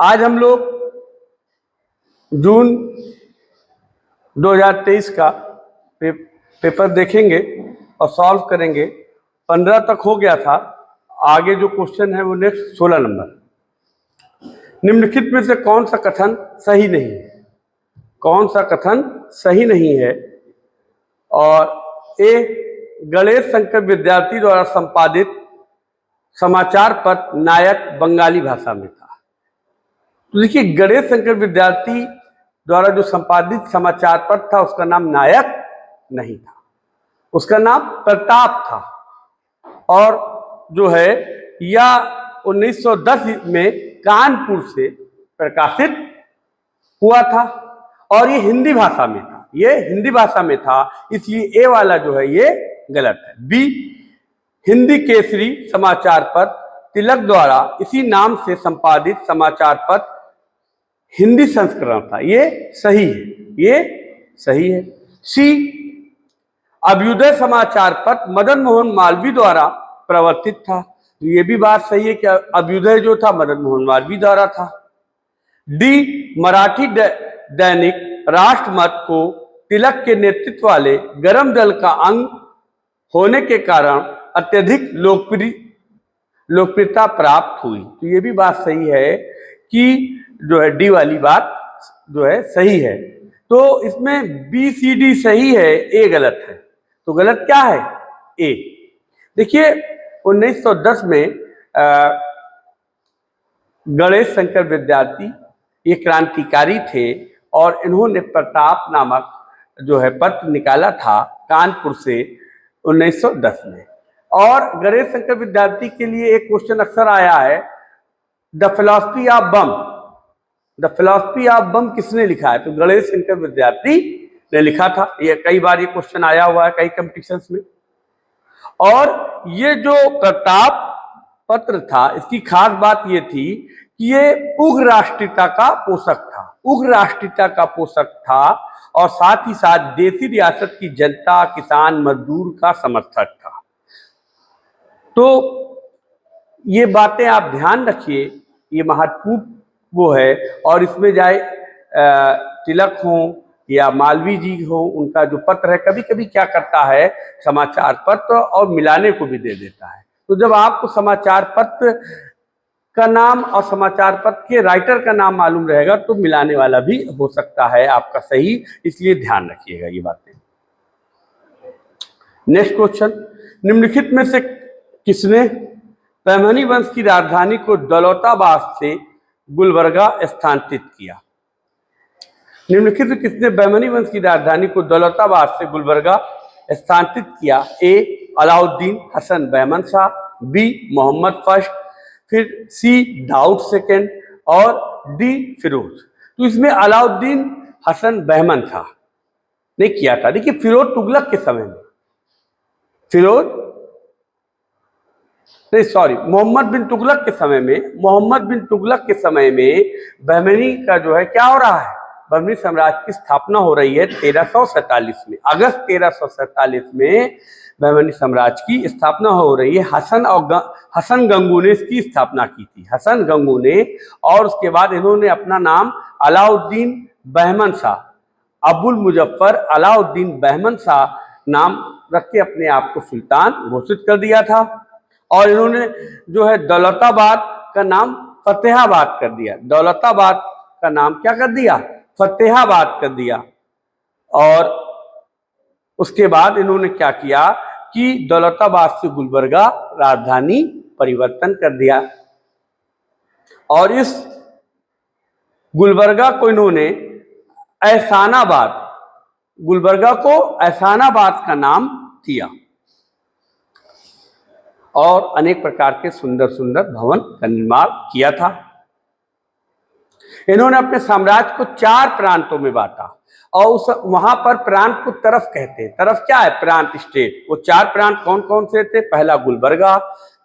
आज हम लोग जून 2023 का पेपर देखेंगे और सॉल्व करेंगे। 15 तक हो गया था। आगे जो क्वेश्चन है वो नेक्स्ट 16 नंबर। निम्नलिखित में से कौन सा कथन सही नहीं है? कौन सा कथन सही नहीं है? और ए, गणेश शंकर विद्यार्थी द्वारा संपादित समाचार पत्र नायक बंगाली भाषा में था। तो देखिए, गणेश शंकर विद्यार्थी द्वारा जो संपादित समाचार पत्र था उसका नाम नायक नहीं था, उसका नाम प्रताप था। और जो है या 1910 में कानपुर से प्रकाशित हुआ था और ये हिंदी भाषा में था। ये हिंदी भाषा में था, इसलिए ए वाला जो है ये गलत है। बी, हिंदी केसरी समाचार पत्र तिलक द्वारा इसी नाम से संपादित समाचार पत्र हिंदी संस्करण था। ये सही है, ये सही है। सी, अभ्युदय समाचार पत्र मदन मोहन मालवीय द्वारा प्रवर्तित था। तो ये भी बात सही है कि अभ्युदय जो था मदन मोहन मालवीय द्वारा था। डी, मराठी दैनिक राष्ट्रमत को तिलक के नेतृत्व वाले गरम दल का अंग होने के कारण अत्यधिक लोकप्रियता प्राप्त हुई। तो ये भी बात सही है कि जो है डी वाली बात जो है सही है। तो इसमें बी सी डी सही है, ए गलत है। तो गलत क्या है? ए। देखिए, 1910 में गणेश शंकर विद्यार्थी ये क्रांतिकारी थे और इन्होंने प्रताप नामक जो है पत्र निकाला था कानपुर से 1910 में। और गणेश शंकर विद्यार्थी के लिए एक क्वेश्चन अक्सर आया है, the philosophy of bomb. The philosophy of bomb किसने लिखा है? तो गणेश शंकर विद्यार्थी ने लिखा था। ये कई बार ये क्वेश्चन आया हुआ है कई कॉम्पिटिशन्स में। और ये जो प्रताप पत्र था, इसकी खास बात ये थी कि ये उग्र राष्ट्रीयता का पोषक था। उग्र राष्ट्रीयता का पोषक था और साथ ही साथ देशी रियासत की जनता, किसान, मजदूर का समर्थक था। तो ये बातें आप ध्यान रखिए, ये महत्वपूर्ण वो है। और इसमें चाहे तिलक हो या मालवीय जी हो, उनका जो पत्र है कभी कभी क्या करता है, समाचार पत्र और मिलाने को भी दे देता है। तो जब आपको समाचार पत्र का नाम और समाचार पत्र के राइटर का नाम मालूम रहेगा तो मिलाने वाला भी हो सकता है आपका सही, इसलिए ध्यान रखिएगा ये बातें। नेक्स्ट क्वेश्चन, निम्नलिखित में से किसने बहमनी वंश की राजधानी को दौलताबाद से गुलबर्गा स्थानांतरित किया? निम्नलिखित में किसने बहमनी वंश की राजधानी को दौलताबाद से गुलबर्गा स्थानांतरित किया? ए, अलाउद्दीन हसन बहमन शाह, बी, मोहम्मद फर्स्ट, फिर सी, दाऊद सेकेंड और डी, फिरोज। तो इसमें अलाउद्दीन हसन बहमन शाह ने किया था। देखिए, फिरोज तुगलक के समय में, मोहम्मद बिन तुगलक के समय में बहमनी का जो है क्या हो रहा है, बहमनी साम्राज्य की स्थापना हो रही है 1347 में। अगस्त 1347 में बहमनी साम्राज्य की स्थापना हो रही है। हसन गंगू ने इसकी स्थापना की थी, हसन गंगू ने। और उसके बाद इन्होंने अपना नाम अलाउद्दीन बहमन शाह, अबुल मुजफ्फर अलाउद्दीन बहमन शाह नाम रख के अपने आप को सुल्तान घोषित कर दिया था। और इन्होंने जो है दौलताबाद का नाम फतेहाबाद कर दिया। दौलताबाद का नाम क्या कर दिया? फतेहाबाद कर दिया। और उसके बाद इन्होंने क्या किया कि दौलताबाद से गुलबर्गा राजधानी परिवर्तन कर दिया। और इस गुलबर्गा को इन्होंने गुलबर्गा को एहसानाबाद का नाम दिया। और अनेक प्रकार के सुंदर सुंदर भवन का निर्माण किया था। इन्होंने अपने साम्राज्य को 4 प्रांतों में बांटा और वहां पर प्रांत को तरफ कहते हैं। तरफ क्या है? प्रांत, स्टेट। वो 4 प्रांत कौन कौन से थे? पहला गुलबर्गा,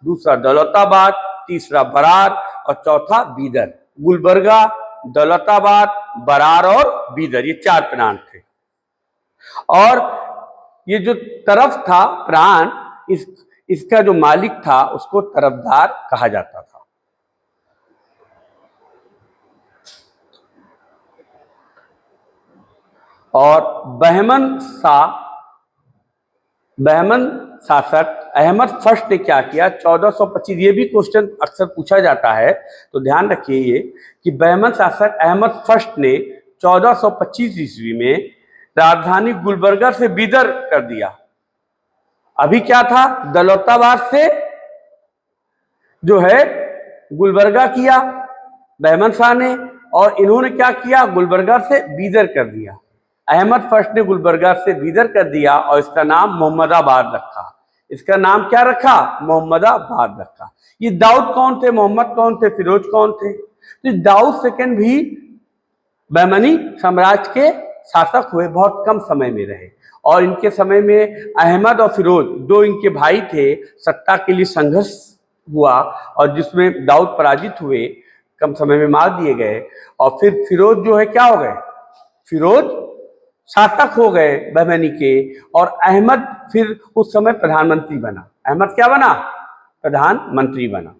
दूसरा दौलताबाद, तीसरा बरार और चौथा बीदर। गुलबर्गा, दौलताबाद, बरार और बीदर, ये 4 प्रांत थे। और ये जो तरफ था प्रांत, इसका जो मालिक था उसको तरफदार कहा जाता था। और बहमन शासक अहमद फर्स्ट ने क्या किया 1425। ये भी क्वेश्चन अक्सर पूछा जाता है, तो ध्यान रखिए ये कि बहमन शासक अहमद फर्स्ट ने 1425 ईस्वी में राजधानी गुलबर्गा से बिदर कर दिया। अभी क्या था, दौलताबाद से जो है गुलबर्गा किया बहमन शाह ने, और इन्होंने क्या किया, गुलबर्गा से बीदर कर दिया। अहमद फर्स्ट ने गुलबर्गा से बीदर कर दिया और इसका नाम मोहम्मदाबाद रखा। इसका नाम क्या रखा, मोहम्मदाबाद रखा। ये दाऊद कौन थे, मोहम्मद कौन थे, फिरोज कौन थे? तो दाऊद सेकंड भी बहमनी साम्राज्य के शासक हुए, बहुत कम समय में रहे, और इनके समय में अहमद और फिरोज दो इनके भाई थे। सत्ता के लिए संघर्ष हुआ और जिसमें दाऊद पराजित हुए, कम समय में मार दिए गए, और फिर फिरोज जो है क्या हो गए, फिरोज शासक हो गए बहमनी के, और अहमद फिर उस समय प्रधानमंत्री बना। अहमद क्या बना, प्रधानमंत्री बना।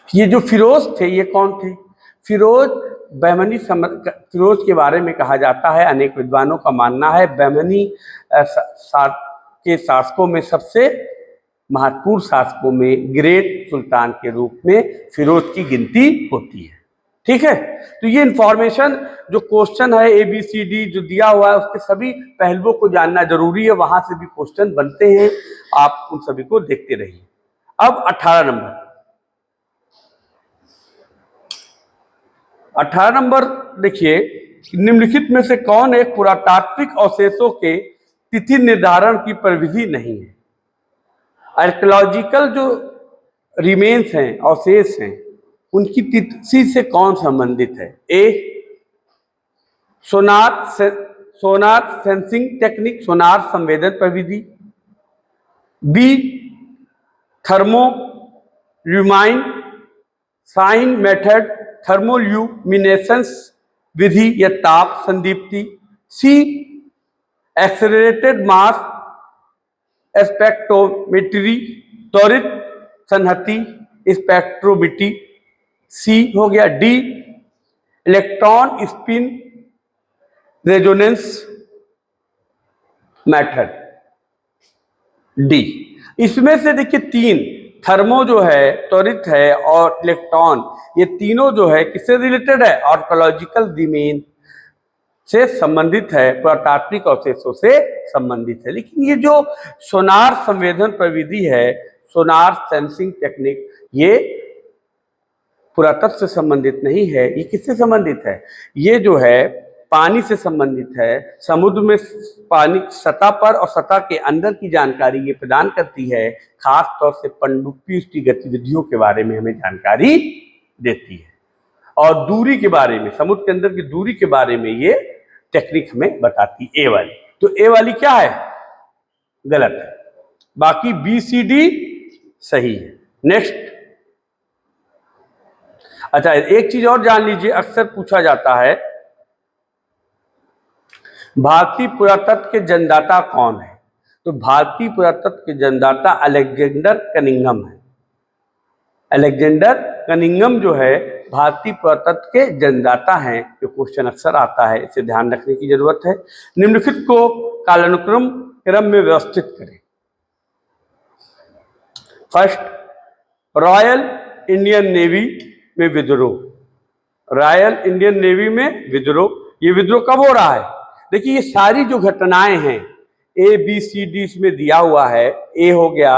ये जो फिरोज थे ये कौन थे, फिरोज फिरोज के बारे में कहा जाता है, अनेक विद्वानों का मानना है बहमनी के शासकों में सबसे महत्वपूर्ण शासकों में ग्रेट सुल्तान के रूप में फिरोज की गिनती होती है। ठीक है, तो ये इंफॉर्मेशन जो क्वेश्चन है ABCD जो दिया हुआ है उसके सभी पहलुओं को जानना जरूरी है, वहां से भी क्वेश्चन बनते हैं, आप उन सभी को देखते रहिए। अब 18 नंबर देखिए, निम्नलिखित में से कौन एक पुरातात्विक अवशेषों के तिथि निर्धारण की प्रविधि नहीं है? आर्कियोलॉजिकल जो रिमेन्स हैं, अवशेष हैं, उनकी तिथि से कौन संबंधित है? ए सोनार सेंसिंग टेक्निक, सोनार संवेदन प्रविधि। B thermo ल्यूमाइन sign method, thermoluminescence विधि या ताप संदीप्ति। सी एक्सेलरेटेड मास स्पेक्ट्रोमेट्री, त्वरित संहति स्पेक्ट्रोमीटी। सी हो गया। D electron spin resonance method. D. इसमें से देखिए तीन, थर्मो जो है त्वरित है और इलेक्ट्रॉन, ये तीनों जो है किससे रिलेटेड है? आर्कियोलॉजिकल रिमेन से संबंधित है, पुरातात्विक अवशेषों से संबंधित है। लेकिन ये जो सोनार संवेदन प्रविधि है, सोनार सेंसिंग टेक्निक, ये पुरातत्व से संबंधित नहीं है। ये किससे संबंधित है? ये जो है पानी से संबंधित है। समुद्र में पानी सतह पर और सतह के अंदर की जानकारी ये प्रदान करती है, खास तौर से पनडुब्बी उसकी गतिविधियों के बारे में हमें जानकारी देती है, और दूरी के बारे में, समुद्र के अंदर की दूरी के बारे में ये टेक्निक हमें बताती। ए वाली, तो ए वाली क्या है? गलत है, बाकी BCD सही है। नेक्स्ट, अच्छा एक चीज और जान लीजिए, अक्सर पूछा जाता है भारतीय पुरातत्व के जन्मदाता कौन है? तो भारतीय पुरातत्व के जन्मदाता अलेक्जेंडर कनिंघम है। अलेक्जेंडर कनिंघम जो है भारतीय पुरातत्व के जन्मदाता हैं। जो क्वेश्चन अक्सर आता है, इसे ध्यान रखने की जरूरत है। निम्नलिखित को क्रम में व्यवस्थित करें। फर्स्ट, रॉयल इंडियन नेवी में विद्रोह। रॉयल इंडियन नेवी में विद्रोह, ये विद्रोह कब हो रहा है? देखिए ये सारी जो घटनाएं हैं ABCD इसमें दिया हुआ है। ए हो गया,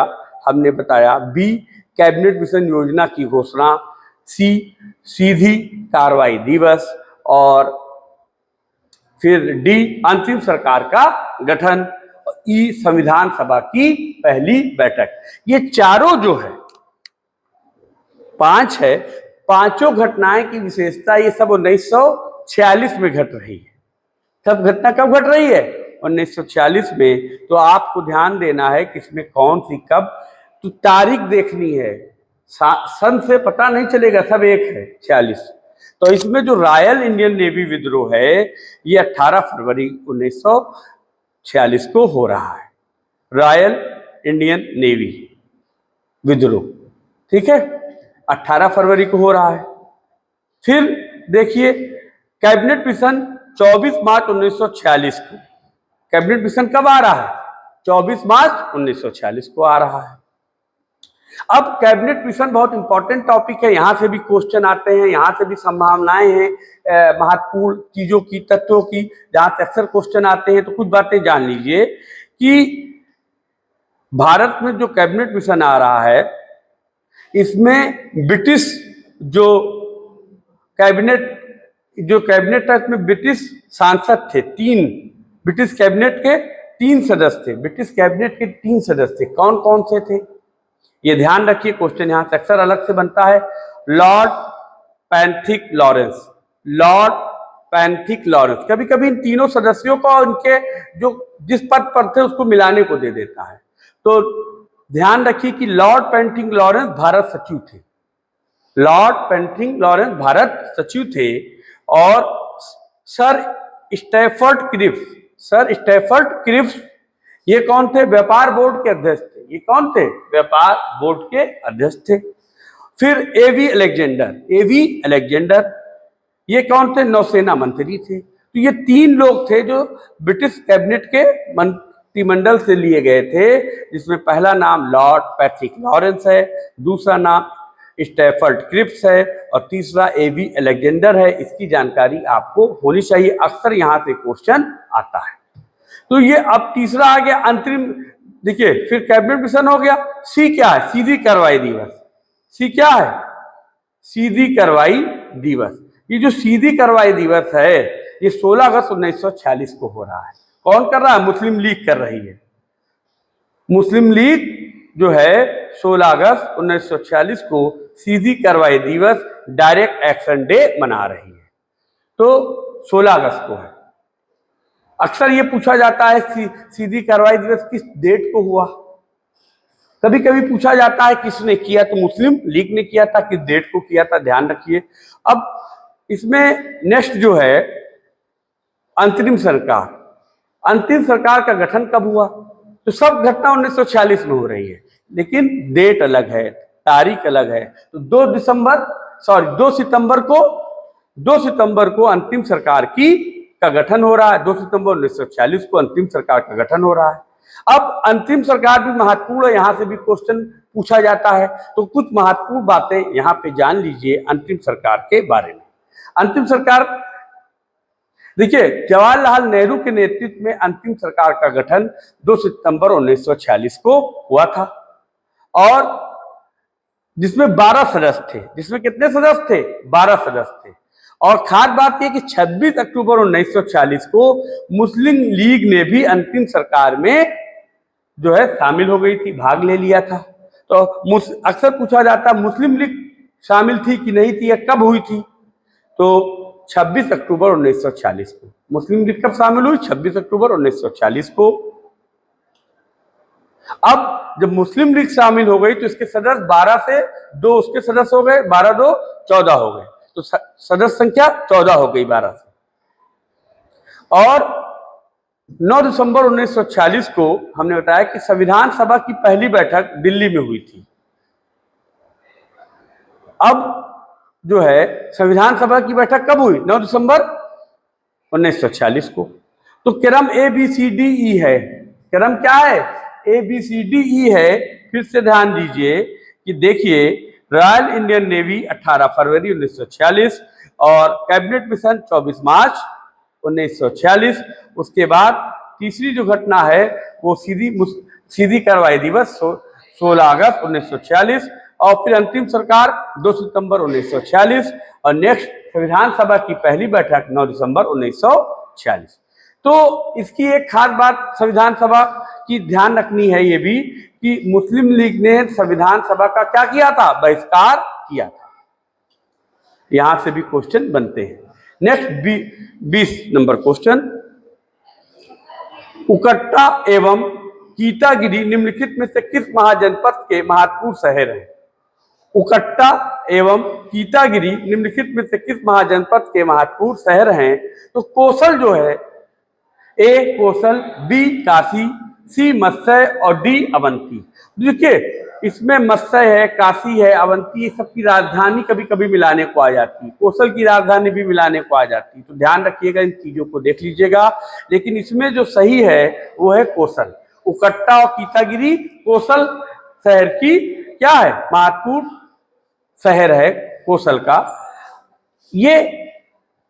हमने बताया। बी कैबिनेट मिशन योजना की घोषणा। सी सीधी कार्रवाई दिवस, और फिर डी अंतिम सरकार का गठन। ई संविधान सभा की पहली बैठक। ये चारों जो है 5 है, पांचों घटनाएं की विशेषता ये सब 1946 में घट रही है। सब घटना कब घट रही है? 1946 में। तो आपको ध्यान देना है कि इसमें कौन सी कब, तो तारीख देखनी है, सन से पता नहीं चलेगा, सब एक है 46। तो इसमें जो रॉयल इंडियन नेवी विद्रोह है ये 18 फरवरी 1946 को हो रहा है। रॉयल इंडियन नेवी विद्रोह, ठीक है, 18 फरवरी को हो रहा है। फिर देखिए कैबिनेट मिशन 24 मार्च 1946 को। कैबिनेट मिशन कब आ रहा है? 24 मार्च 1946 को आ रहा है। अब कैबिनेट मिशन बहुत इंपॉर्टेंट टॉपिक है, यहां से भी क्वेश्चन आते हैं, यहां से भी संभावनाएं हैं महत्वपूर्ण चीजों की, तथ्यों की, जहां से अक्सर क्वेश्चन आते हैं। तो कुछ बातें जान लीजिए कि भारत में जो कैबिनेट मिशन आ रहा है, इसमें ब्रिटिश जो कैबिनेट है, इसमें ब्रिटिश सांसद थे, 3 ब्रिटिश कैबिनेट के 3 सदस्य थे। ब्रिटिश कैबिनेट के 3 सदस्य थे। कौन कौन से थे ये ध्यान रखिए, क्वेश्चन यहां से अक्सर अलग से बनता है। Lord Pethick Lawrence, Lord Pethick Lawrence. कभी कभी इन तीनों सदस्यों को उनके जो जिस पद पर थे उसको मिलाने को दे देता है। तो ध्यान रखिए कि लॉर्ड पैंथिक लॉरेंस भारत सचिव थे। लॉर्ड पैंथिक लॉरेंस भारत सचिव थे। और sir Stafford Cripps, sir Stafford Cripps ये कौन थे? व्यापार बोर्ड के अध्यक्ष थे। ये कौन थे? व्यापार बोर्ड के अध्यक्ष थे। फिर एवी अलेक्जेंडर, एवी अलेक्जेंडर ये कौन थे? नौसेना मंत्री थे। तो ये 3 लोग थे जो ब्रिटिश कैबिनेट के मंत्रिमंडल से लिए गए थे, जिसमें पहला नाम लॉर्ड पैट्रिक लॉरेंस है, दूसरा नाम स्टैफर्ड क्रिप्स है और तीसरा एवी अलेक्जेंडर है। इसकी जानकारी आपको होनी चाहिए, अक्सर यहां से क्वेश्चन आता है। तो ये अब तीसरा आ गया अंतरिम। देखिए, फिर कैबिनेट मिशन हो गया। सी क्या है? सीधी कार्रवाई दिवस। सी क्या है? सीधी कार्रवाई दिवस। ये जो सीधी कार्रवाई दिवस है ये 16 अगस्त 1946 को हो रहा है। कौन कर रहा है? मुस्लिम लीग कर रही है। मुस्लिम लीग जो है 16 अगस्त 1946 को सीधी कार्रवाई दिवस, डायरेक्ट एक्शन डे मना रही है। तो 16 अगस्त को है। अक्सर ये पूछा जाता है सीधी कार्रवाई दिवस किस डेट को हुआ। कभी कभी पूछा जाता है किसने किया, तो मुस्लिम लीग ने किया था। किस डेट को किया था, ध्यान रखिए। अब इसमें नेक्स्ट जो है अंतरिम सरकार। अंतिम सरकार का गठन कब हुआ? तो सब घटना 1946 में हो रही है, लेकिन डेट अलग है, तारीख अलग है। तो 2 सितंबर को अंतिम सरकार का गठन हो रहा है। 2 सितंबर 1946 को अंतिम सरकार का गठन हो रहा है। अब अंतिम सरकार भी महत्वपूर्ण है, यहां से भी क्वेश्चन पूछा जाता है। तो कुछ महत्वपूर्ण बातें यहां पे जान लीजिए अंतिम सरकार के बारे में। अंतिम सरकार, देखिए, जवाहरलाल नेहरू के नेतृत्व में अंतिम सरकार का गठन 2 सितंबर 1946 को हुआ था और जिसमें 12 सदस्य थे। जिसमें कितने सदस्य थे? 12 सदस्य थे। और खास बात यह कि 26 अक्टूबर 1946 को मुस्लिम लीग ने भी अंतिम सरकार में जो है शामिल हो गई थी, भाग ले लिया था। तो अक्सर पूछा जाता मुस्लिम लीग शामिल थी कि नहीं थी या कब हुई थी? तो 26 अक्टूबर 1940 को। मुस्लिम लीग कब शामिल हुई? 26 अक्टूबर 1940 को। अब जब मुस्लिम लीग शामिल हो गई तो इसके सदस्य 12 से 2 उसके सदस्य हो गए, 12 2 14 हो गए। तो सदस्य संख्या 14 हो गई 12 से। और 9 दिसंबर 1940 को हमने बताया कि संविधान सभा की पहली बैठक दिल्ली में हुई थी। अब जो है संविधान सभा की बैठक कब हुई? 9 दिसंबर 1940 को। तो क्रम ABCDE है। क्रम क्या है? ABCDE है। फिर से ध्यान दीजिए कि देखिए, रॉयल इंडियन नेवी 18 फरवरी 1946 और कैबिनेट मिशन 24 मार्च 1946। उसके बाद तीसरी जो घटना है वो सीधी कार्रवाई दिवस 16 अगस्त 1946 और फिर अंतिम सरकार 2 सितंबर 1946 और नेक्स्ट संविधान सभा की पहली बैठक 9 दिसंबर 1946। तो इसकी एक खास बात संविधान सभा की ध्यान रखनी है ये भी कि मुस्लिम लीग ने संविधान सभा का क्या किया था? बहिष्कार किया था। यहां से भी क्वेश्चन बनते हैं। नेक्स्ट 20 नंबर क्वेश्चन, उकट्टा एवं कीतागिरी निम्नलिखित में से किस महाजनपद के महत्वपूर्ण शहर हैं? उकट्टा एवं कीतागिरी निम्नलिखित में से किस महाजनपद के महत्वपूर्ण शहर हैं? तो कौशल जो है, A Kosala, B Kashi, C मत्स्य और D अवंती। देखिए, इसमें मत्स्य है, काशी है, अवंती, ये सब की राजधानी कभी कभी मिलाने को आ जाती है, कोसल की राजधानी भी मिलाने को आ जाती है। तो ध्यान रखिएगा, इन चीजों को देख लीजिएगा। लेकिन इसमें जो सही है वो है कोसल। उकट्टा और कीतागिरी कोसल शहर की क्या है, महत्वपूर्ण शहर है कोसल का। ये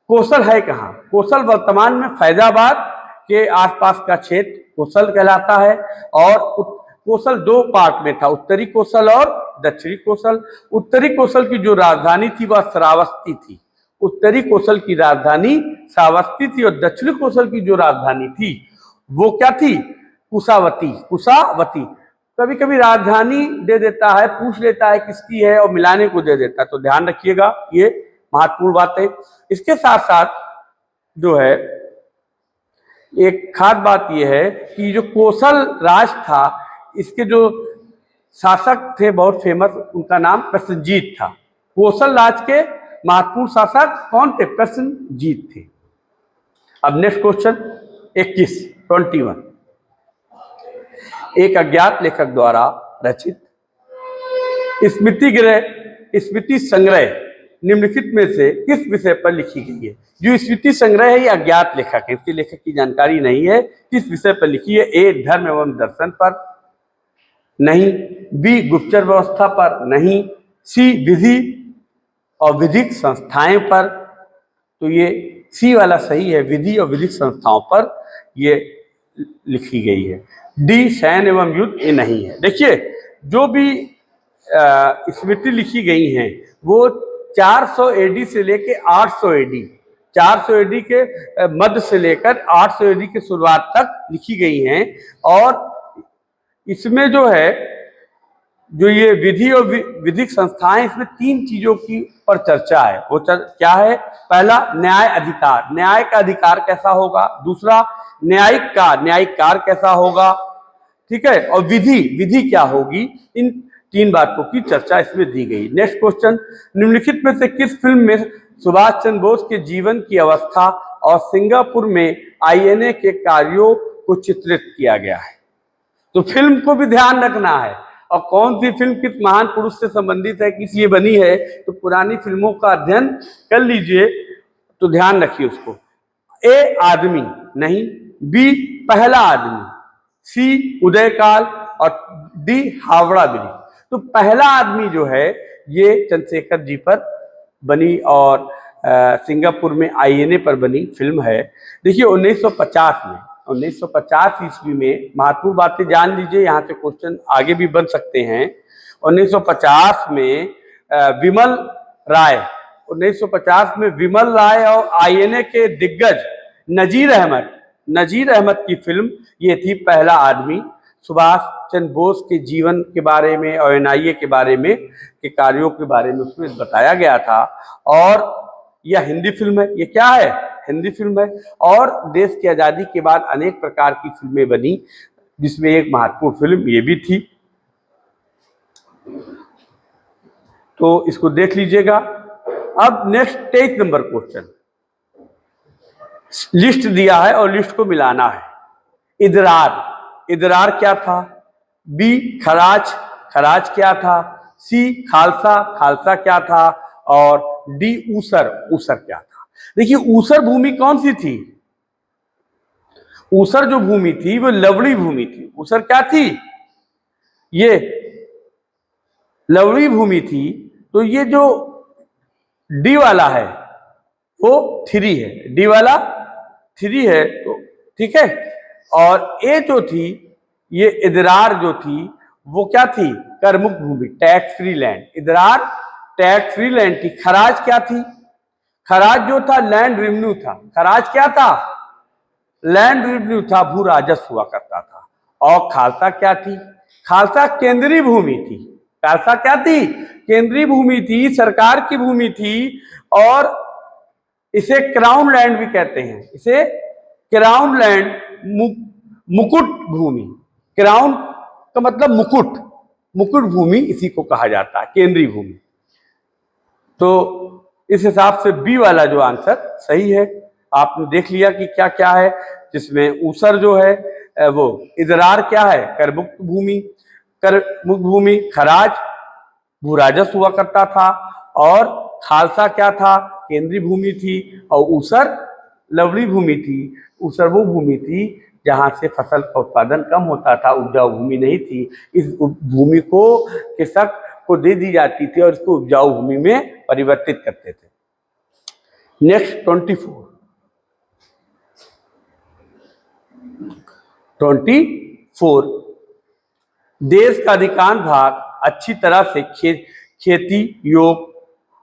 कोसल है कहाँ? कोसल वर्तमान में फैजाबाद के आसपास का क्षेत्र कोसल कहलाता है। और कोसल दो पार्ट में था, उत्तरी कोसल और दक्षिणी कोसल। उत्तरी कोसल की जो राजधानी थी वह श्रावस्ती थी। उत्तरी कोसल की राजधानी श्रावस्ती थी और दक्षिणी कोसल की जो राजधानी थी वो क्या थी, कुशावती। कुशावती कभी कभी राजधानी दे देता है, पूछ लेता है किसकी है और मिलाने को दे देता है, तो ध्यान रखिएगा, ये महत्वपूर्ण बात है। इसके साथ साथ जो है एक खास बात यह है कि जो कोसल राज था, इसके जो शासक थे बहुत फेमस, उनका नाम प्रसेनजीत था। कोसल राज के महत्वपूर्ण शासक कौन थे? प्रसेनजीत थे। अब नेक्स्ट क्वेश्चन 21 एक अज्ञात लेखक द्वारा रचित स्मृति संग्रह निम्नलिखित में से किस विषय पर लिखी गई है? जो स्मृति संग्रह है ये अज्ञात लेखक है, इसके लेखक की जानकारी नहीं है। किस विषय पर लिखी है? ए धर्म एवं दर्शन पर, नहीं। बी गुप्तचर व्यवस्था पर, नहीं। सी विधि और विधिक संस्थाएं पर, तो ये सी वाला सही है, विधि और विधिक संस्थाओं पर ये लिखी गई है। डी सैन्य एवं युद्ध, ये नहीं है। देखिए जो भी स्मृति लिखी गई हैं वो 400 एडी से लेके 800 एडी, 400 एडी के मध्य से लेकर 800 एडी के शुरुआत तक लिखी गई हैं। और इसमें जो है जो ये विधि और विधिक संस्थाएं, इसमें 3 चीजों की पर चर्चा है। वो क्या है? पहला न्याय अधिकार, न्याय का अधिकार कैसा होगा। दूसरा न्यायिक कार्य कैसा होगा, ठीक है। और विधि क्या होगी, इन 3 बातों की चर्चा इसमें दी गई। नेक्स्ट क्वेश्चन, निम्नलिखित में से किस फिल्म में सुभाष चंद्र बोस के जीवन की अवस्था और सिंगापुर में आईएनए के कार्यों को चित्रित किया गया है? तो फिल्म को भी ध्यान रखना है, और कौन सी फिल्म किस महान पुरुष से संबंधित है, किस ये बनी है, तो पुरानी फिल्मों का अध्ययन कर लीजिए, तो ध्यान रखिए उसको। ए आदमी, नहीं। बी पहला आदमी, सी उदयकाल, और डी हावड़ा ब्रिज। तो पहला आदमी जो है ये चंद्रशेखर जी पर बनी और सिंगापुर में आईएनए पर बनी फिल्म है। देखिए 1950 ईस्वी में महत्वपूर्ण बातें जान लीजिए, यहाँ से क्वेश्चन आगे भी बन सकते हैं। 1950 में विमल राय और आईएनए के दिग्गज नजीर अहमद की फिल्म ये थी पहला आदमी। सुभाष चंद्र बोस के जीवन के बारे में और एनआईए के बारे में के कार्यों के बारे में उसमें बताया गया था। और यह हिंदी फिल्म है। ये क्या है? हिंदी फिल्म है। और देश की आज़ादी के बाद अनेक प्रकार की फिल्में बनी, जिसमें एक महत्वपूर्ण फिल्म ये भी थी। तो इसको देख लीजिएगा। अब नेक्स्ट 23 नंबर क्वेश्चन, लिस्ट दिया है और लिस्ट को मिलाना है। इदरार क्या था? बी खराज क्या था? सी खालसा क्या था? और डी ऊसर क्या था? देखिए ऊसर भूमि कौन सी थी? ऊसर जो भूमि थी वो लवणी भूमि थी। ऊसर क्या थी? ये लवणी भूमि थी। तो ये जो डी वाला है वो 3 है, डी वाला 3 है, तो ठीक है। और ए जो थी ये इदरार जो थी वो क्या थी? करमुक्त भूमि, टैक्स फ्री लैंड। इदरार टैक्स फ्री लैंड थी। खराज क्या थी? खराज जो था लैंड रेवेन्यू था। खराज क्या था? लैंड रेवेन्यू था, भू राजस्व हुआ करता था। और खालसा क्या थी? खालसा केंद्रीय भूमि थी। खालसा क्या थी? केंद्रीय भूमि थी, सरकार की भूमि थी। और इसे क्राउन लैंड भी कहते हैं। इसे क्राउन लैंड, मुकुट भूमि, क्राउन का मतलब मुकुट भूमि इसी को कहा जाता है, केंद्रीय भूमि। तो इस हिसाब से बी वाला जो आंसर सही है। आपने देख लिया कि क्या क्या है, जिसमें ऊसर जो है वो इदरार क्या है? करमुक्त भूमि, कर मुक्त भूमि, खराज भू राजस्व हुआ करता था, और खालसा क्या था, केंद्रीय भूमि थी, और ऊसर लवणी भूमि थी। ऊसर वो भूमि थी जहाँ से फसल का उत्पादन कम होता था, उपजाऊ भूमि नहीं थी। इस भूमि को कृषक को दे दी जाती थी और इसको उपजाऊ भूमि में परिवर्तित करते थे। नेक्स्ट 24 देश का अधिकांश भाग अच्छी तरह से खेती योग्य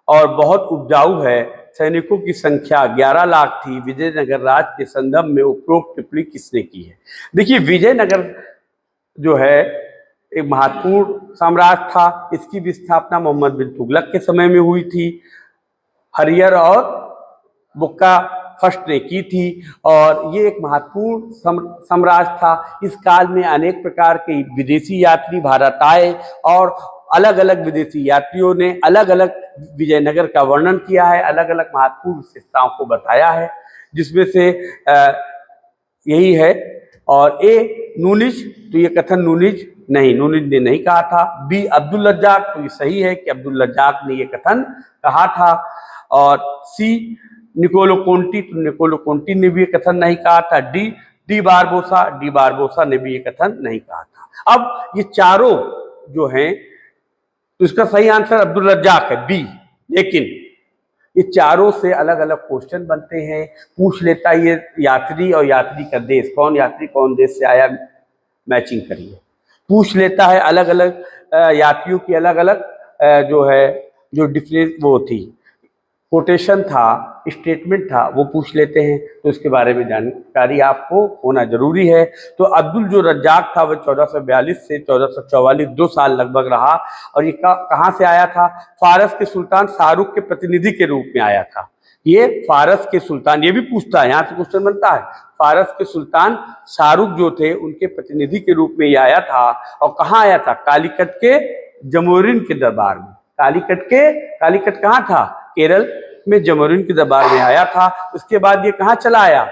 और बहुत उपजाऊ है। सैनिकों की संख्या 11 लाख थी। विजयनगर राज्य के संदर्भ में उपरोक्त टिप्पणी किसने की है? देखिए, विजयनगर जो है एक महत्वपूर्ण साम्राज्य था। इसकी भी स्थापना मोहम्मद बिन तुगलक के समय में हुई थी। हरियर और बुक्का फर्स्ट ने की थी, और ये एक महत्वपूर्ण साम्राज्य था। इस काल में अनेक प्रकार के विदेशी यात्री भारत आए, और अलग अलग विदेशी यात्रियों ने अलग अलग विजयनगर का वर्णन किया है, अलग अलग महत्वपूर्ण विशेषताओं को बताया है, जिसमें से यही है। और ए नूनिज, तो ये कथन नूनिज ने नहीं कहा था। बी अब्दुल रज्जाक, तो ये सही है कि अब्दुल रज्जाक ने ये कथन कहा था। और सी निकोलो कोंटी, तो निकोलो कोंटी ने भी ये कथन नहीं कहा था। डी बारबोसा ने भी ये कथन नहीं कहा था। अब ये चारों जो हैं, तो इसका सही आंसर अब्दुल रज्जाक है, बी। लेकिन ये चारों से अलग अलग क्वेश्चन बनते हैं, पूछ लेता है ये यात्री और यात्री का देश, कौन यात्री कौन देश से आया, मैचिंग करिए। पूछ लेता है अलग अलग यात्रियों की अलग अलग जो है जो डिफरेंस वो थी, कोटेशन था, स्टेटमेंट था, वो पूछ लेते हैं। तो इसके बारे में जानकारी आपको होना जरूरी है। तो अब्दुल जो रज्जाक था वह 1442 से 1444 2 साल लगभग रहा, और ये कहाँ से आया था? फारस के सुल्तान शाहरुख के प्रतिनिधि के रूप में आया था। ये फारस के सुल्तान, ये भी पूछता है, यहाँ से क्वेश्चन बनता है। फारस के सुल्तान शाहरुख जो थे उनके प्रतिनिधि के रूप में ये आया था। और कहाँ आया था? कालीकट के जमोरिन के दरबार में। कालीकट कहाँ था? केरल में जमोरिन के दरबार में आया था। उसके बाद ये कहाँ चला आया?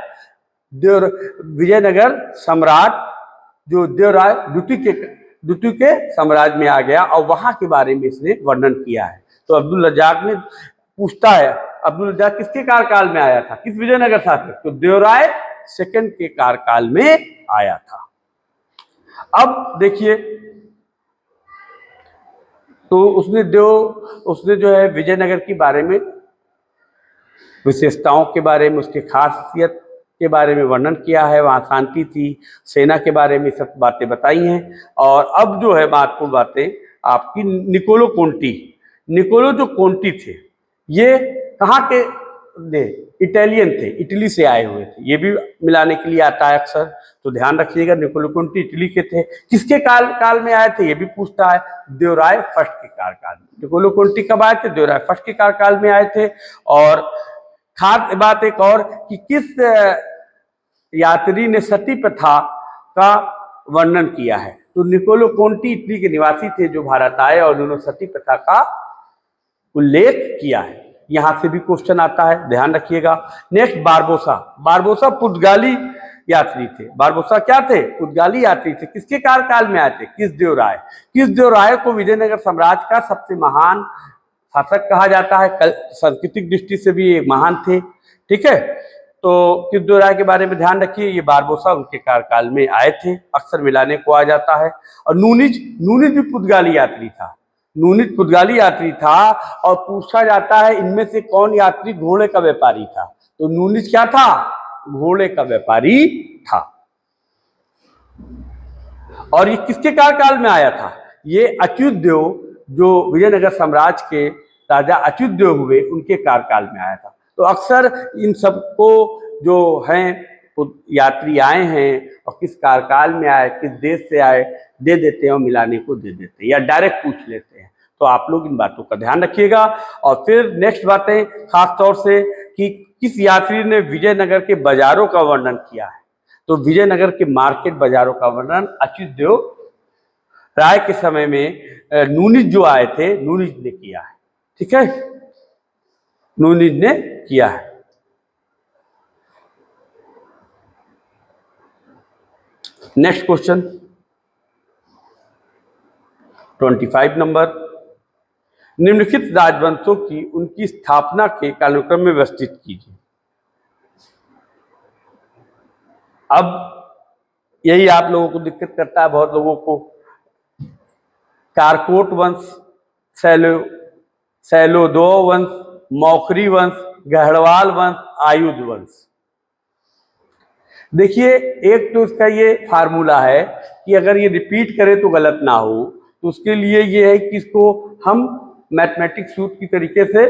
विजयनगर सम्राट जो देवराय द्वितीय के साम्राज्य में आ गया, और वहां के बारे में इसने वर्णन किया है। तो अब्दुल रज्जाक ने पूछता है, अब्दुल रज्जाक किसके कार्यकाल में आया था, किस विजयनगर शासक? तो देवराय सेकंड के कार्यकाल में आया था। अब देखिए, तो उसने जो है विजयनगर के बारे में, विशेषताओं के बारे में, उसकी खासियत के बारे में वर्णन किया है। वहाँ शांति थी, सेना के बारे में सब बातें बताई हैं। और अब जो है महत्वपूर्ण बातें आपकी, निकोलो जो कोंटी थे, ये कहाँ के थे? इटालियन थे, इटली से आए हुए थे। ये भी मिलाने के लिए आता है अक्सर, तो ध्यान रखिएगा। निकोलो कोंटी इटली के थे। किसके काल में आए थे? ये भी पूछता है। देवराय फर्स्ट के कार्यकाल में। निकोलो कोंटी कब आए थे? देवराय फर्स्ट के कार्यकाल में आए थे। और खास बात एक और कि किस यात्री ने सती प्रथा का वर्णन किया है? तो निकोलो कोंटी इटली के निवासी थे जो भारत आए, और उन्होंने सती प्रथा का उल्लेख किया है। यहां से भी क्वेश्चन आता है, ध्यान रखिएगा। नेक्स्ट बारबोसा पुर्तगाली यात्री थे। बारबोसा क्या थे? पुर्तगाली यात्री थे। किसके कार्यकाल में आए थे? किस देवराय को विजयनगर साम्राज्य का सबसे महान शासक कहा जाता है। सांस्कृतिक दृष्टि से भी ये महान थे। ठीक है, तो किस देवराय के बारे में ध्यान रखिए, ये बारबोसा उनके कार्यकाल में आए थे, अक्सर मिलाने को आ जाता है। और नूनिज भी पुर्तगाली यात्री था। और पूछा जाता है इनमें से कौन यात्री घोड़े का व्यापारी था? तो नूनिज क्या था? घोड़े का व्यापारी था। और ये किसके कार्यकाल में आया था? ये अच्युतदेव, जो विजयनगर साम्राज्य के राजा अच्युतदेव हुए, उनके कार्यकाल में आया था। तो अक्सर इन सबको जो हैं यात्री आए हैं और किस कार्यकाल में आए, किस देश से आए, दे देते हैं और मिलाने को दे देते हैं, या डायरेक्ट पूछ लेते हैं। तो आप लोग इन बातों का ध्यान रखिएगा। और फिर नेक्स्ट बातें खास तौर से कि किस यात्री ने विजयनगर के बाजारों का वर्णन किया है? तो विजयनगर के मार्केट बाजारों का वर्णन अच्युतदेव राय के समय में नूनिज जो आए थे, नूनिज ने किया है। ठीक है, नूनिज ने किया है। नेक्स्ट क्वेश्चन, 25 नंबर, निम्नलिखित राजवंशों की उनकी स्थापना के कालक्रम में व्यवस्थित कीजिए। अब यही आप लोगों को दिक्कत करता है, बहुत लोगों को। कारकोट वंश, सैलोदो वंश, मौखरी वंश, गढ़वाल वंश, आयुध वंश। देखिए, एक तो इसका ये फार्मूला है कि अगर ये रिपीट करें तो गलत ना हो, तो उसके लिए ये है कि इसको हम मैथमेटिक्स सूत्र की तरीके से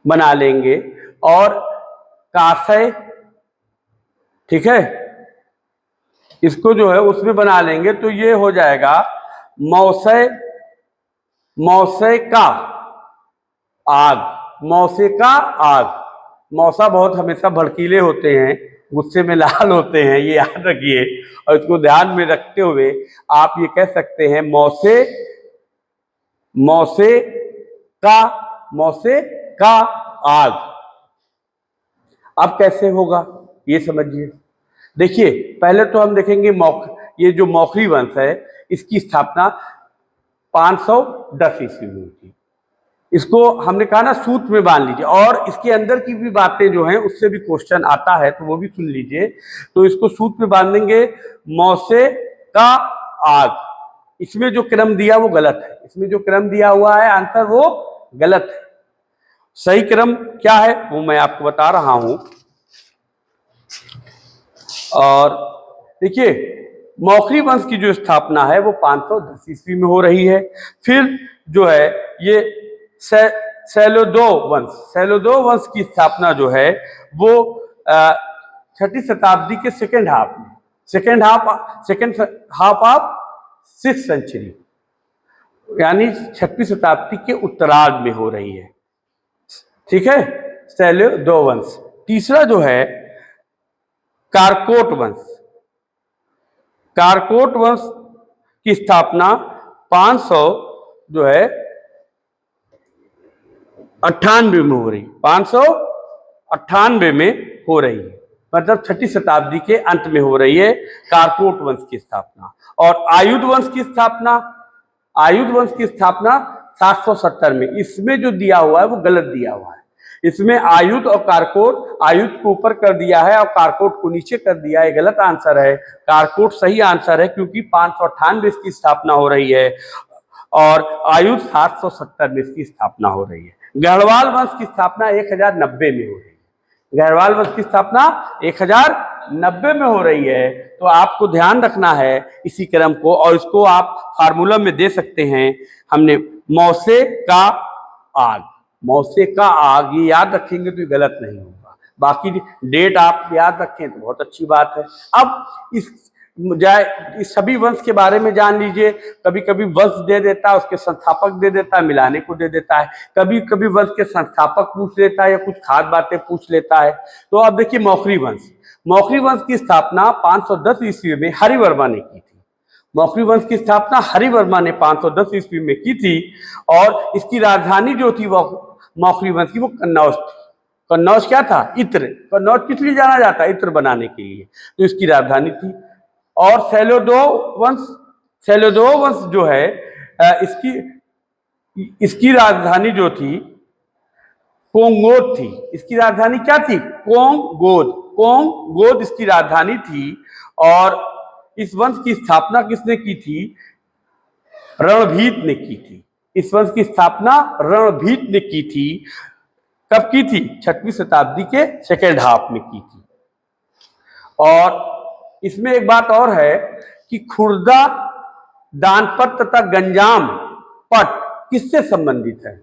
बना लेंगे। और काशय, ठीक है, इसको जो है उसमें बना लेंगे तो ये हो जाएगा मौसय, मौसय का आग, मौसे का आग। मौसा बहुत हमेशा भड़कीले होते हैं, गुस्से में लाल होते हैं, ये याद रखिए। और इसको ध्यान में रखते हुए आप ये कह सकते हैं मौसे, मौसे का, मौसे का आग। अब कैसे होगा ये समझिए। देखिए, पहले तो हम देखेंगे ये जो मौखरी वंश है, इसकी स्थापना 510 ईस्वी में हुई थी। इसको हमने कहा ना सूत्र में बांध लीजिए, और इसके अंदर की भी बातें जो हैं उससे भी क्वेश्चन आता है, तो वो भी सुन लीजिए। तो इसको सूत्र में बांधेंगे, मौसे का आग। इसमें जो क्रम दिया वो गलत है, इसमें जो क्रम दिया हुआ है आंसर वो गलत है। सही क्रम क्या है वो मैं आपको बता रहा हूं। और देखिए, मौखरी वंश की जो स्थापना है वो 510 ईस्वी में हो रही है। फिर जो है ये सैलोदो वंश की स्थापना जो है वो 6वीं शताब्दी के second half of 6th century, यानी 6वीं शताब्दी के उत्तरार्ध में हो रही है। ठीक है, सैलोदो वंश। तीसरा जो है कारकोट वंश की स्थापना 598 में हो रही, 598 में हो रही है, मतलब 6वीं शताब्दी के अंत में हो रही है कारकोट वंश की स्थापना। और आयुध वंश की स्थापना 770 में। इसमें जो दिया हुआ है वो गलत दिया हुआ है। इसमें आयुध और कारकोट, आयुध को ऊपर कर दिया है और कारकोट को नीचे कर दिया है, गलत आंसर है। कारकोट सही आंसर है, क्योंकि 598 इसकी स्थापना हो रही है और आयुध 770 में इसकी स्थापना हो रही है। गढ़वाल वंश की स्थापना 1090 में हो रही है। गढ़वाल वंश की स्थापना 1090 में हो रही है। तो आपको ध्यान रखना है इसी क्रम को, और इसको आप फार्मूला में दे सकते हैं। हमने मौसे का आग, मौसे का आग, ये याद रखेंगे तो ये गलत नहीं होगा। बाकी डेट आप याद रखें तो बहुत अच्छी बात है। अब इस सभी वंश के बारे में जान लीजिए। कभी कभी वंश दे देता है, उसके संस्थापक दे देता है, मिलाने को दे देता है। कभी कभी वंश के संस्थापक पूछ लेता है या कुछ खास बातें पूछ लेता है। तो अब देखिए, मौखरी वंश की स्थापना 510 ईस्वी में हरिवर्मा ने की थी। मौखरी वंश की स्थापना हरिवर्मा ने 510 ईस्वी में की थी, और इसकी राजधानी जो थी वो मौखरी वंश की वो कन्नौज थी। कन्नौज क्या था? इत्र। कन्नौज किस लिए जाना जाता है? इत्र बनाने के लिए, तो इसकी राजधानी थी। और सैलोदो वंश जो है इसकी राजधानी जो थी कोंगोद थी। इसकी राजधानी क्या थी? कोंगोद इसकी राजधानी थी। और इस वंश की स्थापना किसने की थी? रणभीत ने की थी। इस वंश की स्थापना रणभीत ने की थी। कब की थी? 6वीं शताब्दी के सेकेंड हाफ में की थी। और इसमें एक बात और है कि खुर्दा, दानपत तथा गंजाम पट किससे संबंधित है?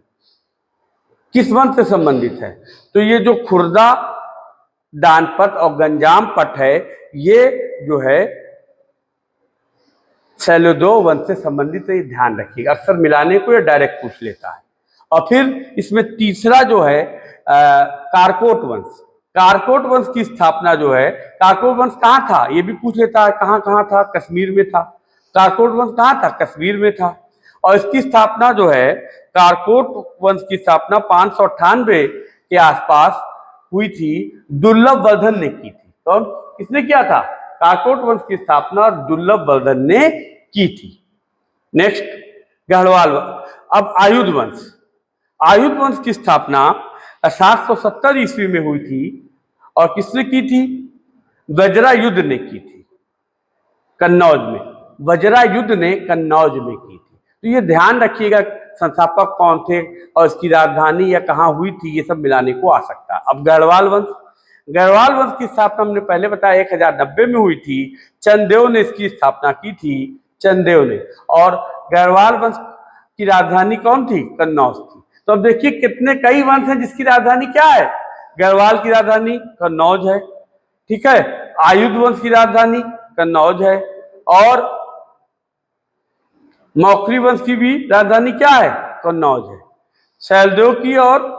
किस वंश से संबंधित है? तो ये जो खुर्दा, दानपत और गंजाम पट है, ये जो है सैलोदो वंश से संबंधित है, ये ध्यान रखिएगा। अक्सर मिलाने को या डायरेक्ट पूछ लेता है। और फिर इसमें तीसरा जो है कारकोट वंश की स्थापना जो है, कारकोट वंश कहाँ था ये भी पूछ लेता है। कहाँ था? कश्मीर में था। कारकोट वंश कहाँ था? कश्मीर में था। और इसकी स्थापना जो है, कारकोट वंश की स्थापना 598 के आसपास हुई थी, दुर्लभवर्धन ने की थी। कौन, किसने किया था? कारकोट वंश की स्थापना दुर्लभवर्धन ने की थी। नेक्स्ट गढ़वाल। अब आयुध वंश। आयुध वंश की स्थापना 770 ईस्वी में हुई थी और किसने की थी? वज्रायुध ने की थी, कन्नौज में। वज्रायुध ने कन्नौज में की थी। तो ये ध्यान रखिएगा संस्थापक कौन थे और इसकी राजधानी या कहाँ हुई थी, ये सब मिलाने को आ सकता है। अब गढ़वाल वंश। गढ़वाल वंश की स्थापना हमने पहले बताया 1090 में हुई थी। चंदेव ने इसकी स्थापना की थी, चंदेव ने। और गढ़वाल वंश की राजधानी कौन थी? कन्नौज थी। तो अब देखिए कितने कई वंश हैं जिसकी राजधानी क्या है? गढ़वाल की राजधानी कन्नौज है, ठीक है। आयुध वंश की राजधानी कन्नौज है और मौखरी वंश की भी राजधानी क्या है? कन्नौज है। शैलदेव की और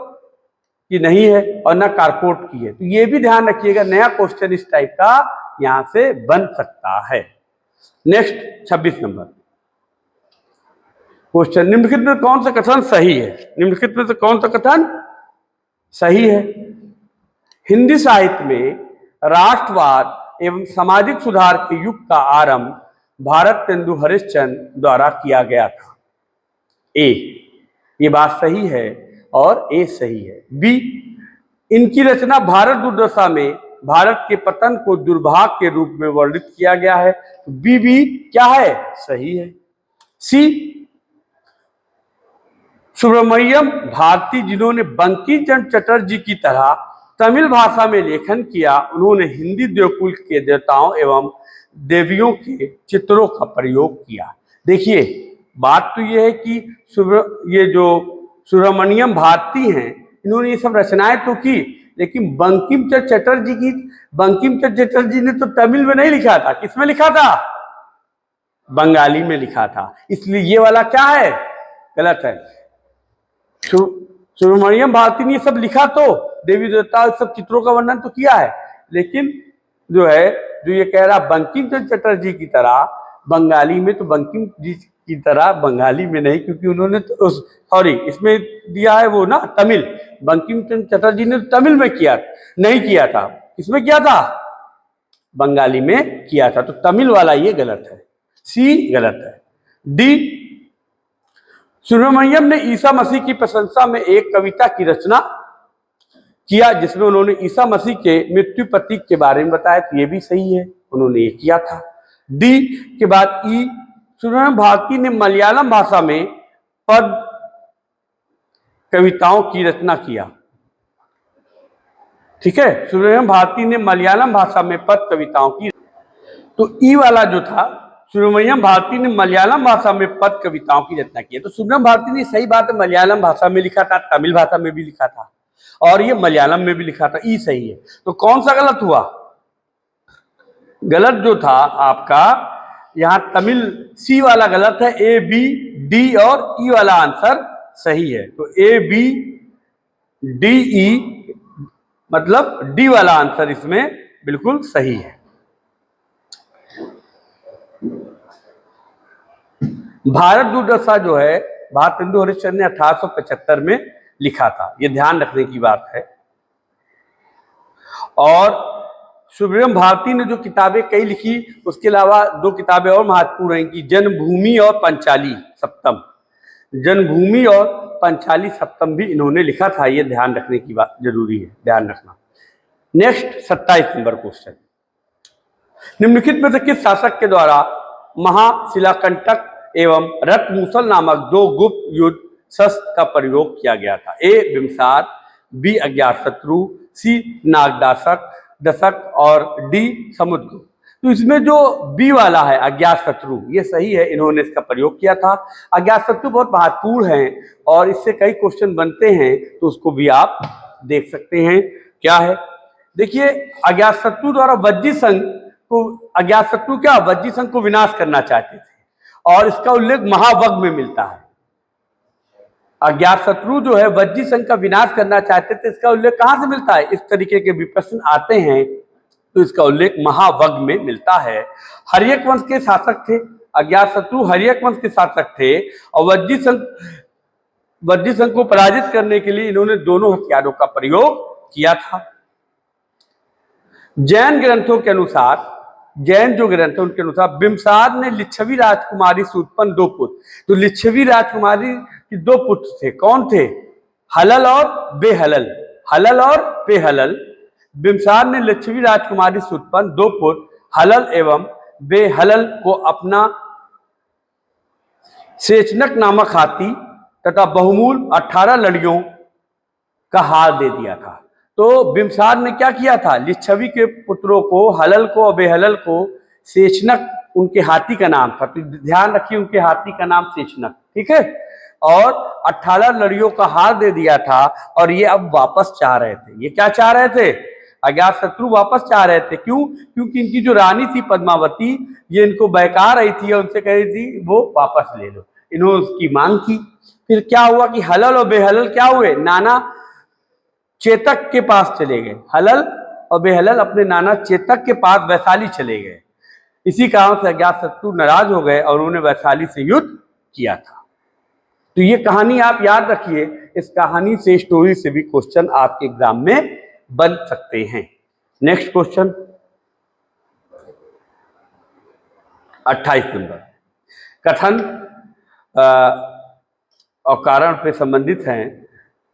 की नहीं है और न कारकोट की है। तो ये भी ध्यान रखिएगा, नया क्वेश्चन इस टाइप का यहां से बन सकता है। नेक्स्ट 26 नंबर क्वेश्चन, निम्नलिखित में कौन सा कथन सही है? निम्नलिखित में से कौन सा कथन सही है? हिंदी साहित्य में राष्ट्रवाद एवं सामाजिक सुधार के युग का आरंभ भारत तेंदु हरिश्चंद्र द्वारा किया गया था। ए, ये बात सही है और ए सही है। बी, इनकी रचना भारत दुर्दशा में भारत के पतन को दुर्भाग्य के रूप में वर्णित किया गया है। बी भी क्या है? सही है। सी, सुब्रमण्यम भारती जिन्होंने बंकिम चंद्र चटर्जी की तरह तमिल भाषा में लेखन किया, उन्होंने हिंदी देवकुल के देवताओं एवं देवियों के चित्रों का प्रयोग किया। देखिए बात तो यह है कि ये जो सुब्रमण्यम भारती हैं, इन्होंने ये सब रचनाएं तो की, लेकिन बंकिम चंद्र चटर्जी ने तो तमिल में नहीं लिखा था। किसमें लिखा था? बंगाली में लिखा था। इसलिए ये वाला क्या है? गलत है। सुब्रमण्यम भारती ने सब लिखा तो देवी देवता सब चित्रों का वर्णन तो किया है, लेकिन जो ये कह रहा बंकिम चंद्र चटर्जी की तरह बंगाली में, तो बंकिम जी की तरह बंगाली में नहीं, क्योंकि उन्होंने तो सॉरी इसमें दिया है वो ना तमिल। बंकिम चंद्र चटर्जी ने तमिल में नहीं किया था। किसमें किया था? बंगाली में किया था। तो तमिल वाला ये गलत है, सी गलत है। डी, सुब्रमण्यम ने ईसा मसीह की प्रशंसा में एक कविता की रचना किया, जिसमें उन्होंने ईसा मसीह के मृत्यु प्रतीक के बारे में बताया। तो ये भी सही है, उन्होंने ये किया था। डी के बाद ई, सुब्रमण्यम भारती ने मलयालम भाषा में पद कविताओं की रचना किया। ठीक है, सुब्रमण्यम भारती ने मलयालम भाषा में पद कविताओं की। तो ई वाला जो था, सुब्रमण्यम भारती ने मलयालम भाषा में पद कविताओं की रचना की। तो सुब्रमण्यम भारती ने, सही बात है, मलयालम भाषा में लिखा था, तमिल भाषा में भी लिखा था और ये मलयालम में भी लिखा था। ई सही है। तो कौन सा गलत हुआ? गलत जो था आपका यहाँ तमिल, सी वाला गलत है। ए, बी, डी और ई वाला आंसर सही है। तो ए, बी, डी, ई मतलब डी वाला आंसर इसमें बिल्कुल सही है। भारत दुर्दशा जो है भारत तेंदु हरिश्चंद्र ने 1875 में लिखा था, ये ध्यान रखने की बात है। और सुब्रमण्यम भारती ने जो किताबें कई लिखी, उसके अलावा दो किताबें और महत्वपूर्ण हैं कि जन्मभूमि और पंचाली सप्तम। जन्मभूमि और पंचाली सप्तम भी इन्होंने लिखा था, ये ध्यान रखने की बात जरूरी है, ध्यान रखना। नेक्स्ट 27 नंबर क्वेश्चन, निम्नलिखित में से किस शासक के द्वारा महाशिलाकंटक एवं रत्नमूसल नामक दो गुप्त युद्ध शस्त्र का प्रयोग किया गया था? ए, बिम्बसार, बी, अज्ञातशत्रु, सी, नागदशक और डी, समुद्रगुप्त। तो इसमें जो बी वाला है अज्ञातशत्रु, ये सही है, इन्होंने इसका प्रयोग किया था। अज्ञातशत्रु बहुत महत्वपूर्ण है और इससे कई क्वेश्चन बनते हैं, तो उसको भी आप देख सकते हैं। क्या है? देखिए, अज्ञातशत्रु द्वारा वज्जी संघ को, अज्ञातशत्रु क्या वज्जी संघ को विनाश करना चाहते थे और इसका उल्लेख महावग में मिलता है। अज्ञातशत्रु जो है वज्जी संघ का विनाश करना चाहते थे, इसका उल्लेख कहां से मिलता है? इस तरीके के भी प्रश्न आते हैं तो इसका उल्लेख महावग में मिलता है। हर्यक वंश के शासक थे अज्ञातशत्रु, हर्यक वंश के शासक थे और वज्जी संघ को पराजित करने के लिए इन्होंने दोनों हथियारों का प्रयोग किया था। जैन ग्रंथों के अनुसार जैन जो ग्रंथ है उनके अनुसार बिंबिसार ने लिच्छवी राजकुमारी से उत्पन्न 2 पुत्र। तो लिच्छवी राजकुमारी के 2 पुत्र थे, कौन थे? हलल और बेहलल। हलल और बेहलल। बिंबिसार ने लिच्छवी राजकुमारी से उत्पन्न 2 पुत्र हलल एवं बेहलल को अपना सेचनक नामक हाथी तथा बहुमूल 18 लड़ियों का हार दे दिया था। तो बिंबिसार ने क्या किया था? लिच्छवी के पुत्रों को, हलल को और बेहलल को, सेचनक उनके हाथी का नाम था, तो ध्यान रखिए उनके हाथी का नाम सेचनक, ठीक है, और 18 लड़ियों का हार दे दिया था। और ये अब वापस चाह रहे थे। ये क्या चाह रहे थे? अज्ञात शत्रु वापस चाह रहे थे। क्यों? क्योंकि इनकी जो रानी थी पद्मावती, ये इनको बहका रही थी और उनसे कह रही थी वो वापस ले लो। इन्होंने उसकी मांग की। फिर क्या हुआ कि हलल और बेहलल क्या हुए? नाना चेतक के पास चले गए। हलल और बेहलल अपने नाना चेतक के पास वैशाली चले गए। इसी कारण से अज्ञात शत्रु नाराज हो गए और उन्होंने वैशाली से युद्ध किया था। तो ये कहानी आप याद रखिए। इस कहानी से, स्टोरी से भी क्वेश्चन आपके एग्जाम में बन सकते हैं। नेक्स्ट क्वेश्चन 28 नंबर, कथन और कारण पे संबंधित हैं।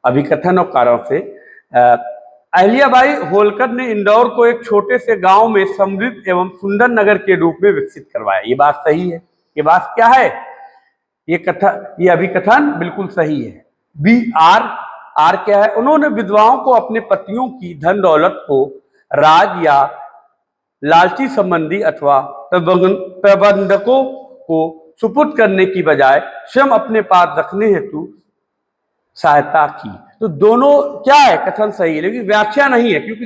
अभिकथन और कारण से अहिल्याबाई होलकर ने इंदौर को एक छोटे से गांव में समृद्ध एवं सुंदर नगर के रूप में विकसित करवाया। ये बात सही है। ये बात क्या है? ये अभिकथन बिल्कुल सही है। आर क्या है? उन्होंने विधवाओं को अपने पतियों की धन दौलत को राज या लालची संबंधी अथवा प्रबंधकों को सुपुर्द करने की बजाय स्वयं अपने पास रखने हेतु सहायता की। तो दोनों क्या है? कथन सही है, लेकिन व्याख्या नहीं है, क्योंकि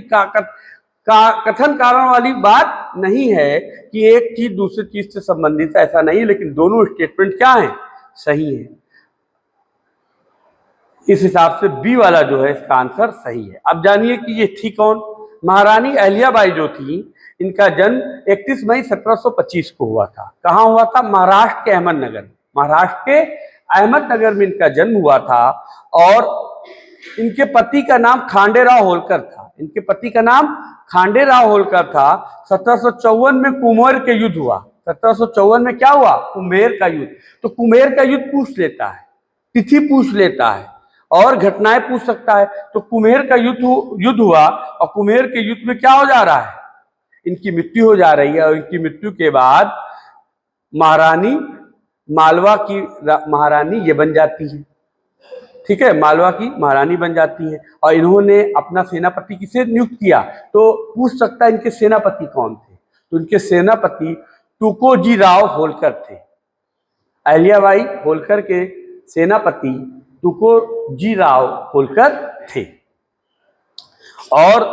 कथन कारण वाली बात नहीं है कि एक चीज दूसरी चीज से संबंधित है, ऐसा नहीं है। लेकिन दोनों स्टेटमेंट क्या है? सही है। इस हिसाब से बी वाला जो है इसका आंसर सही है। अब जानिए कि ये थी कौन? महारानी अहिल्याबाई जो थी, इनका जन्म 31 मई 1725 को हुआ था। कहाँ हुआ था? महाराष्ट्र के अहमदनगर। महाराष्ट्र के अहमदनगर में इनका जन्म हुआ था। और इनके पति का नाम खांडेराव होलकर था। इनके पति का नाम खांडेराव होलकर था। 1754 में कुम्हेर के युद्ध हुआ। 1754 में क्या हुआ? कुम्हेर का युद्ध। तो कुम्हेर का युद्ध पूछ लेता है, तिथि पूछ लेता है और घटनाएं पूछ सकता है। तो कुम्हेर का युद्ध हुआ और कुम्हेर के युद्ध में क्या हो जा रहा है? इनकी मृत्यु हो जा रही है। और इनकी मृत्यु के बाद महारानी, मालवा की महारानी ये बन जाती है, ठीक है, मालवा की महारानी बन जाती है। और इन्होंने अपना सेनापति किसे नियुक्त किया? तो पूछ सकता है इनके सेनापति कौन थे? तो इनके सेनापति तुकोजी राव होलकर थे। अहिल्याबाई होलकर के सेनापति तुकोजी राव होलकर थे। और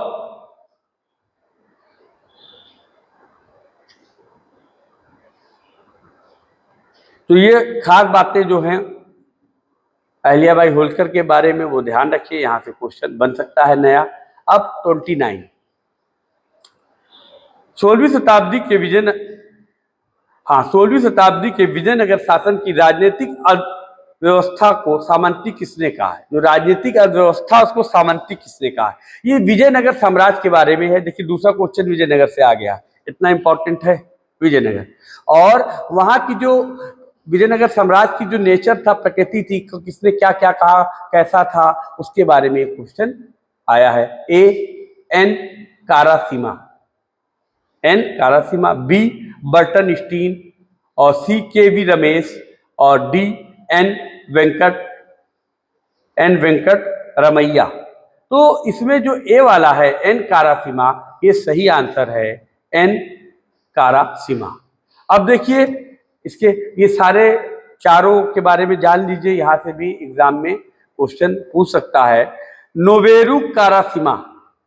तो ये खास बातें जो हैं अहिल्याबाई होलकर के बारे में, वो ध्यान रखिए। यहां से क्वेश्चन बन सकता है नया। अब 29, 16वीं शताब्दी के विजयनगर शासन की राजनीतिक व्यवस्था को सामंती किसने कहा है? जो राजनीतिक अर्थव्यवस्था उसको सामंती किसने कहा है? ये विजयनगर साम्राज्य के बारे में है। देखिए दूसरा क्वेश्चन विजयनगर से आ गया, इतना इंपॉर्टेंट है विजयनगर। और वहां की जो विजयनगर साम्राज्य की जो नेचर था, प्रकृति थी, किसने क्या क्या कहा, कैसा था, उसके बारे में एक क्वेश्चन आया है। A N कारासीमा, B Burton Stein, और सी के वी रमेश, और डी एन वेंकट रमैया। तो इसमें जो ए वाला है एन कारासीमा, ये सही आंसर है, एन कारासीमा। अब देखिए इसके ये सारे चारों के बारे में जान लीजिए। यहाँ से भी एग्जाम में क्वेश्चन पूछ सकता है। नोबेरू कारासीमा,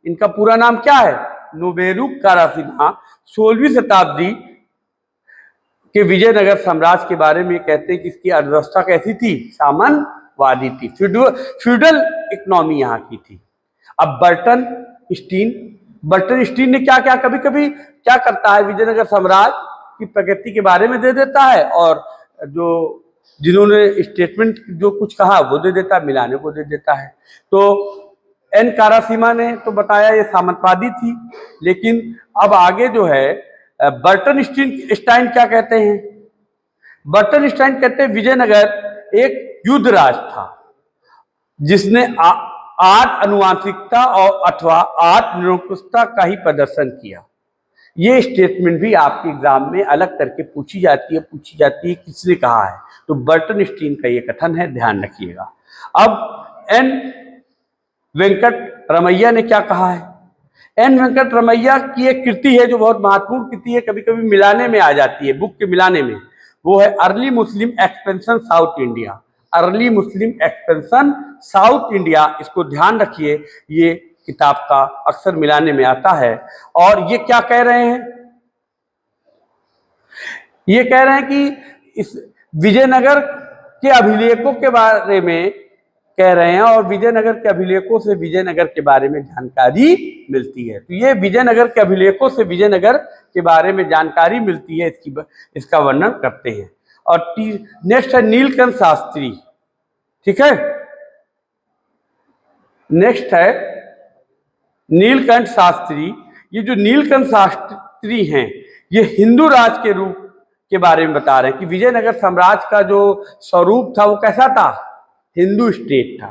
इनका पूरा नाम क्या है? नोबेरू कारासीमा 16वीं शताब्दी के विजयनगर साम्राज्य के बारे में कहते हैं कि इसकी अर्थव्यवस्था कैसी थी? सामंतवादी थी, फ्यूडल इकोनॉमी यहाँ की थी। अब बर्टन स्टीन ने क्या क्या कभी कभी क्या करता है, विजयनगर साम्राज्य की प्रगति के बारे में दे देता है, और जो जिन्होंने स्टेटमेंट जो कुछ कहा वो दे देता है, मिलाने को दे देता है। तो एन कारासीमा ने तो बताया ये सामंतवादी थी। लेकिन अब आगे जो है बर्टन स्टाइन क्या कहते हैं? बर्टन स्टाइन कहते हैं विजयनगर एक युद्ध राज था जिसने आर्ट अनुवांशिकता और अथवा आर्ट निरंकुशता का ही प्रदर्शन किया। ये स्टेटमेंट भी आपके एग्जाम में अलग करके पूछी जाती है किसने कहा है, तो बर्टन स्टीन का ये कथन है, ध्यान रखिएगा। अब एन वेंकट रमैया ने क्या कहा है? एन वेंकट रमैया की एक कृति है जो बहुत महत्वपूर्ण कृति है, कभी कभी मिलाने में आ जाती है, बुक के मिलाने में, वो है अर्ली मुस्लिम एक्सपेंशन साउथ इंडिया। अर्ली मुस्लिम एक्सपेंशन साउथ इंडिया, इसको ध्यान रखिए, ये किताब का अक्सर मिलाने में आता है। और ये क्या कह रहे हैं? ये कह रहे हैं कि इस विजयनगर के अभिलेखों के बारे में कह रहे हैं और विजयनगर के अभिलेखों से विजयनगर के बारे में जानकारी मिलती है। तो ये विजयनगर के अभिलेखों से विजयनगर के बारे में जानकारी मिलती है, इसका वर्णन करते हैं। और नेक्स्ट है नीलकंठ शास्त्री, ठीक है। नेक्स्ट है नीलकंठ शास्त्री। ये जो नीलकंठ शास्त्री हैं ये हिंदू राज के रूप के बारे में बता रहे हैं कि विजयनगर साम्राज्य का जो स्वरूप था वो कैसा था? हिंदू स्टेट था।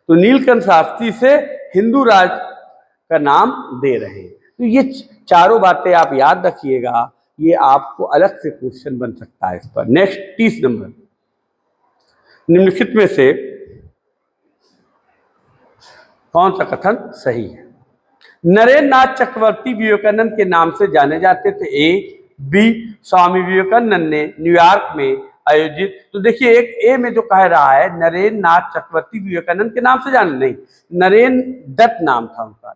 तो नीलकंठ शास्त्री से हिंदू राज का नाम दे रहे हैं। तो ये चारों बातें आप याद रखिएगा, ये आपको अलग से क्वेश्चन बन सकता है इस पर। नेक्स्ट 30 नंबर, निम्नलिखित में से कौन सा कथन सही है? नरेंद्र नाथ चक्रवर्ती विवेकानंद के नाम से जाने जाते थे। ए, बी, स्वामी विवेकानंद ने न्यूयॉर्क में आयोजित, तो देखिए एक ए में जो कह रहा है नरेंद्र नाथ चक्रवर्ती विवेकानंद के नाम से जाने, नहीं, नरेंद्र दत्त नाम था उनका।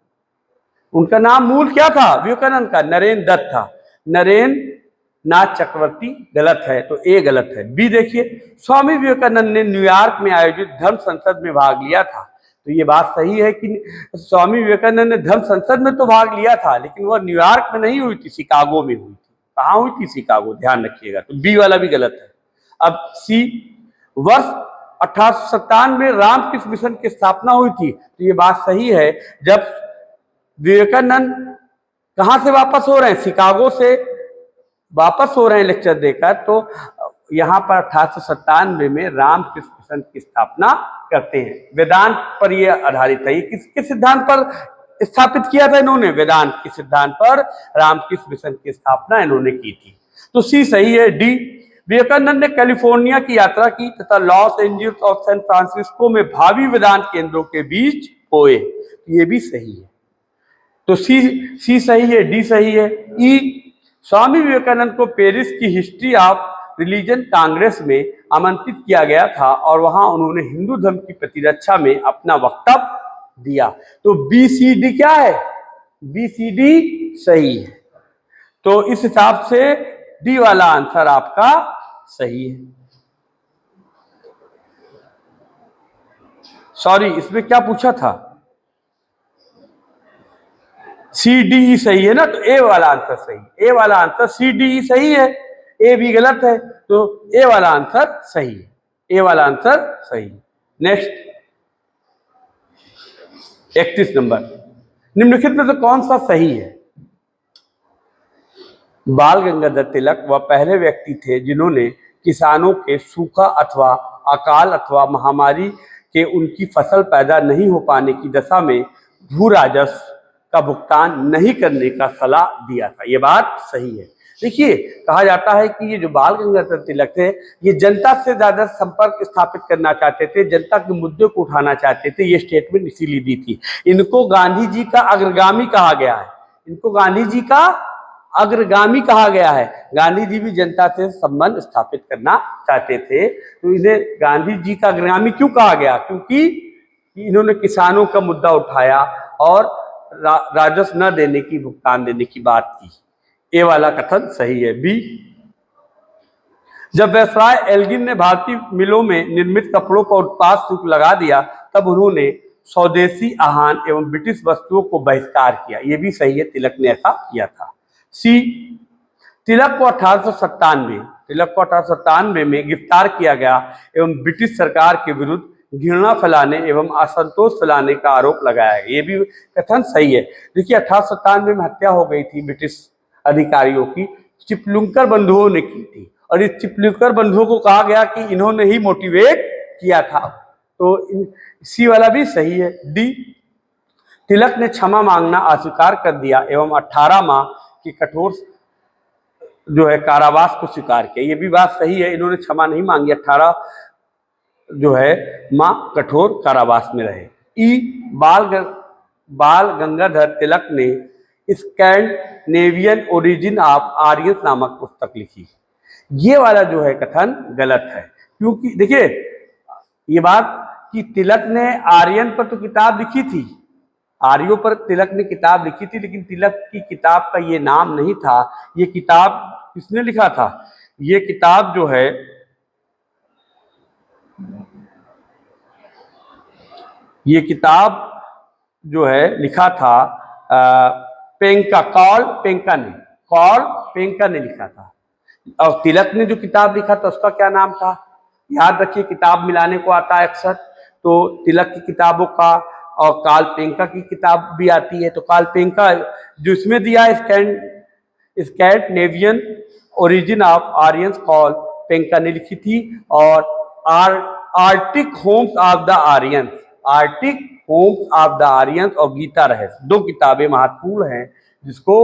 उनका नाम मूल क्या था? विवेकानंद का नरेंद्र दत्त था। नरेंद्र नाथ चक्रवर्ती गलत है, तो ए गलत है। बी देखिए, स्वामी विवेकानंद ने न्यूयॉर्क में आयोजित धर्म संसद में भाग लिया था। तो ये बात सही है कि स्वामी विवेकानंद ने धर्म संसद में तो भाग लिया था, लेकिन वह न्यूयॉर्क में नहीं हुई थी, शिकागो में हुई थी। कहाँ हुई थी? शिकागो, ध्यान रखिएगा। तो बी वाला भी गलत है। अब सी, वर्ष 1897 में रामकृष्ण मिशन की स्थापना हुई थी। तो ये बात सही है। जब विवेकानंद कहाँ से वापस हो रहे हैं? शिकागो से वापस हो रहे हैं लेक्चर देकर, तो यहाँ पर 1897 में रामकृष्ण मिशन की स्थापना करते हैं। वेदांत पर यह आधारित है। ये किसके सिद्धांत पर स्थापित किया था इन्होंने? वेदांत के सिद्धांत पर रामकृष्ण मिशन की स्थापना इन्होंने की थी। तो सी सही है। डी, विवेकानंद ने कैलिफोर्निया की यात्रा की तथा लॉस एंजल्स और सैन फ्रांसिस्को में भावी वेदांत केंद्रों के बीच होए। ये भी सही है। तो सी सही है, डी सही है। ई, स्वामी विवेकानंद को पेरिस की हिस्ट्री ऑफ रिलीजन कांग्रेस में आमंत्रित किया गया था और वहां उन्होंने हिंदू धर्म की प्रतिरक्षा में अपना वक्तव्य दिया। तो बी सी डी क्या है? बी सी डी सही है। तो इस हिसाब से डी वाला आंसर आपका सही है। सॉरी, इसमें क्या पूछा था? सी डी ई सही है ना, तो ए वाला आंसर सही। ए वाला आंसर सी डी ई सही है, ए भी गलत है, तो ए वाला आंसर सही है। ए वाला आंसर सही। नेक्स्ट 31 नंबर, निम्नलिखित में से कौन सा सही है? बाल गंगाधर तिलक वह पहले व्यक्ति थे जिन्होंने किसानों के सूखा अथवा अकाल अथवा महामारी के उनकी फसल पैदा नहीं हो पाने की दशा में भू राजस्व का भुगतान नहीं करने का सलाह दिया था। ये बात सही है। देखिए, कहा जाता है कि ये जो बाल गंगाधर तिलक थे ये जनता से ज्यादा संपर्क स्थापित करना चाहते थे, जनता के मुद्दे को उठाना चाहते थे। ये स्टेटमेंट इसीलिए दी थी। इनको गांधी जी का अग्रगामी कहा गया है। इनको गांधी जी का अग्रगामी कहा गया है। गांधी जी भी जनता से संबंध स्थापित करना चाहते थे, तो इन्हें गांधी जी का अग्रगामी क्यों कहा गया? क्योंकि इन्होंने किसानों का मुद्दा उठाया और राजस्व न देने की, भुगतान देने की बात की। ए वाला कथन सही है। बी, जब वायसराय एल्गिन ने भारतीय मिलों में निर्मित कपड़ों पर उत्पाद शुल्क लगा दिया तब उन्होंने स्वदेशी आहान एवं ब्रिटिश वस्तुओं को बहिष्कार किया। यह भी सही है, तिलक ने ऐसा किया था। सी, तिलक को 1897 में गिरफ्तार किया गया एवं ब्रिटिश सरकार के विरुद्ध घृणा फैलाने एवं असंतोष फैलाने का आरोप लगाया गया। ये भी कथन सही है। देखिए, 1897 में हत्या हो गई थी ब्रिटिश अधिकारियों की चिपलुंकर बंधुओं ने की थी, और इस चिपलुंकर बंधुओं को कहा गया कि इन्होंने ही मोटिवेट किया था। तो सी वाला भी सही है। डी, तिलक ने क्षमा मांगना अस्वीकार कर दिया एवं 18 माह की कठोर जो है कारावास को स्वीकार किया। ये भी बात सही है, इन्होंने क्षमा नहीं मांगी, 18 जो है मां कठोर कारावास में रहे। ई, बाल गंगाधर तिलक ने स्कैंडिनेवियन ओरिजिन ऑफ आर्यंस नामक पुस्तक लिखी। ये वाला जो है कथन गलत है, क्योंकि देखिए ये बात कि तिलक ने आर्यन पर तो किताब लिखी थी, आर्यों पर तिलक ने किताब लिखी थी, लेकिन तिलक की किताब का ये नाम नहीं था। ये किताब किसने लिखा था? ये किताब जो है ये किताब जो है लिखा था कॉल पेंका ने लिखा था। और तिलक ने जो किताब लिखा था उसका क्या नाम था? याद रखिए, किताब मिलाने को आता है अक्सर, तो तिलक की किताबों का और कार्ल पेंका की किताब भी आती है। तो कार्ल पेंका जो इसमें दिया Scandinavian origin of Aryans, Karl Penka ने लिखी थी। और Arctic homes of the Aryans और गीता रहस्य, 2 किताबें महत्वपूर्ण हैं जिसको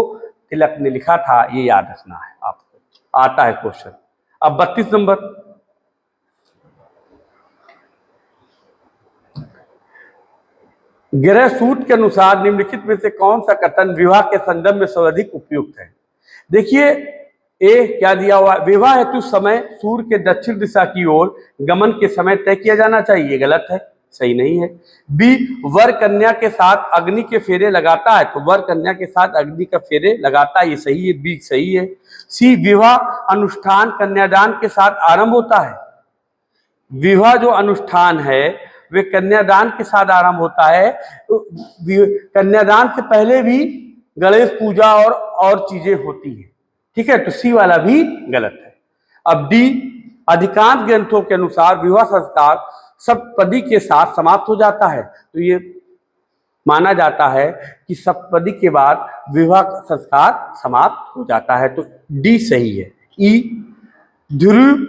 तिलक ने लिखा था। ये याद रखना है आपको, आता है क्वेश्चन। अब 32 नंबर, गृह सूत्र के अनुसार निम्नलिखित में से कौन सा कथन विवाह के संदर्भ में सर्वाधिक उपयुक्त है? देखिए ए क्या दिया हुआ, विवाह हेतु समय सूर्य के दक्षिण दिशा की ओर गमन के समय तय किया जाना चाहिए, गलत है, सही नहीं है। बी, वर कन्या के साथ अग्नि के फेरे लगाता है, तो वर कन्या के साथ अग्नि का फेरे लगाता है, ये सही है, बी सही है। सी, विवाह अनुष्ठान कन्यादान के साथ आरंभ होता है। विवाह जो अनुष्ठान है वे कन्यादान के साथ आरंभ होता है। कन्यादान से पहले भी गणेश पूजा और चीजें होती हैं, ठीक है, तो सी वाला भी गलत है। अब डी, अधिकांश ग्रंथों के अनुसार विवाह संस्कार सप्तपदी के साथ समाप्त हो जाता है, तो ये माना जाता है कि सप्तपदी के बाद विवाह संस्कार समाप्त हो जाता है, तो डी सही है। ई, ध्रुव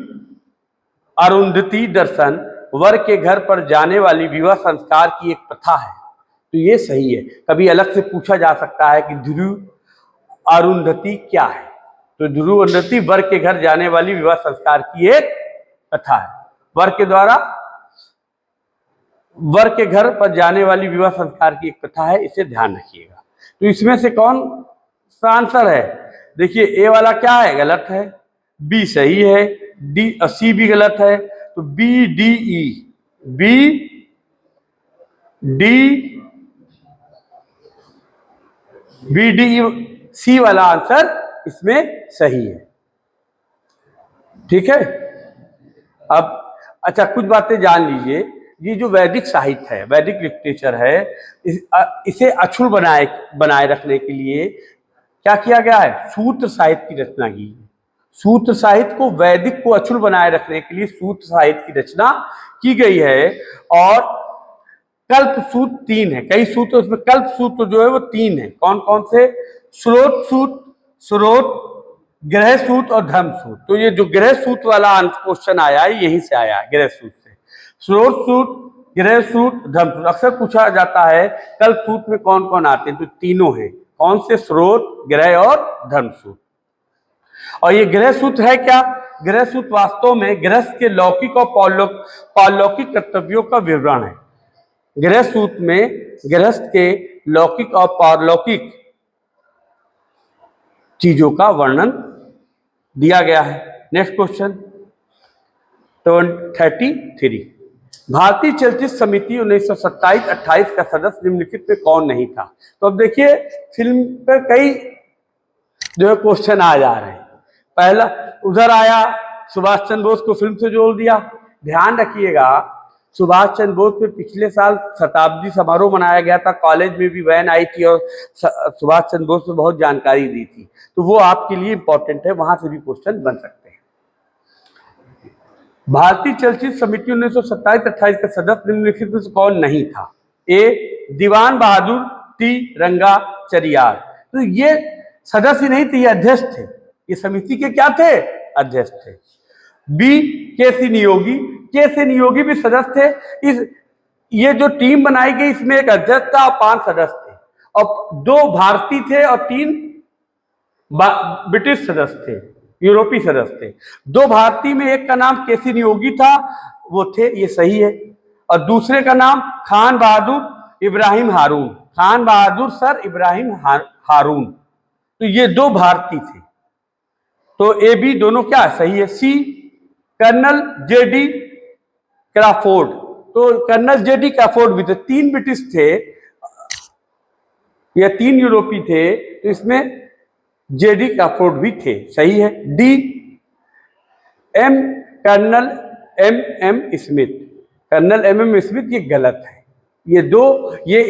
अरुंधति दर्शन वर के घर पर जाने वाली विवाह संस्कार की एक प्रथा है, तो ये सही है। कभी अलग से पूछा जा सकता है कि ध्रुव अरुंधति क्या है, तो ध्रुव अरुंधति वर के घर जाने वाली विवाह संस्कार की एक प्रथा है। वर के घर पर जाने वाली विवाह संस्कार की एक प्रथा है, इसे ध्यान रखिएगा। तो इसमें से कौन सा आंसर है? देखिए ए वाला क्या है, गलत है, बी सही है, डी सी भी गलत है, तो बी डी ई सी वाला आंसर इसमें सही है, ठीक है। अब अच्छा कुछ बातें जान लीजिए, ये जो वैदिक साहित्य है, वैदिक लिटरेचर है, इसे अक्षुण्ण बनाए रखने के लिए क्या किया गया है? सूत्र साहित्य की रचना की। सूत्र साहित्य को, वैदिक को अक्षुण्ण बनाए रखने के लिए सूत्र साहित्य की रचना की गई है। और कल्प सूत्र 3 है, कई सूत्र, उसमें कल्प सूत्र जो है वो 3 है। कौन कौन से? स्रोत, गृह सूत्र और धर्म सूत्र। तो ये जो गृह सूत्र वाला क्वेश्चन आया है यहीं से आया है, गृह सूत्र से। स्रोत सूत्र, गृह सूत्र, धर्म सूत्र। अक्सर पूछा जाता है कल्प सूत्र में कौन कौन आते हैं, तो तीनों हैं। कौन से? स्रोत, गृह और धर्म सूत्र। और ये गृह सूत्र है क्या? गृह सूत्र वास्तव में गृहस्थ के लौकिक और पारलौकिक कर्तव्यों का विवरण है। गृह सूत्र में गृहस्थ के लौकिक और पारलौकिक चीजों का वर्णन दिया गया है। नेक्स्ट क्वेश्चन 33, भारतीय चलचित्र समिति 1927-28 का सदस्य निम्नलिखित में कौन नहीं था? तो अब देखिए फिल्म पर कई जो है क्वेश्चन आ जा रहे हैं। पहला उधर आया, सुभाष चंद्र बोस को फिल्म से जोड़ दिया। ध्यान रखिएगा, सुभाष चंद्र बोस पे पिछले साल शताब्दी समारोह मनाया गया था, कॉलेज में भी वैन आई थी और सुभाष चंद्र बोस पे बहुत जानकारी दी थी, तो वो आपके लिए इंपॉर्टेंट है, वहां से भी क्वेश्चन बन सकते हैं। भारतीय चलचित्र समिति 1927-28 का सदस्य निम्नलिखित में से कौन नहीं था? ए, दीवान बहादुर टी रंगाचारियार। तो ये सदस्य नहीं थे, ये अध्यक्ष थे, ये समिति के क्या थे, अध्यक्ष थे। बी के सी नियोगी, के सी नियोगी भी सदस्य थे। इस ये जो टीम बनाई गई इसमें एक अध्यक्ष था और 5 सदस्य थे, और 2 भारतीय थे और 3 ब्रिटिश सदस्य थे, यूरोपीय सदस्य थे। 2 भारतीय में एक का नाम के सी नियोगी था, वो थे, ये सही है, और दूसरे का नाम खान बहादुर इब्राहिम हारून, खान बहादुर सर इब्राहिम हारून, तो ये 2 भारतीय थे। तो ए बी दोनों क्या सही है। सी कर्नल जेडी क्राफोर्ड, तो कर्नल जेडी क्राफोर्ड भी थे, 3 ब्रिटिश थे या 3 यूरोपीय थे, तो इसमें जेडी क्राफोर्ड भी थे, सही है। D M colonel M Smith, colonel M Smith, ये गलत है। ये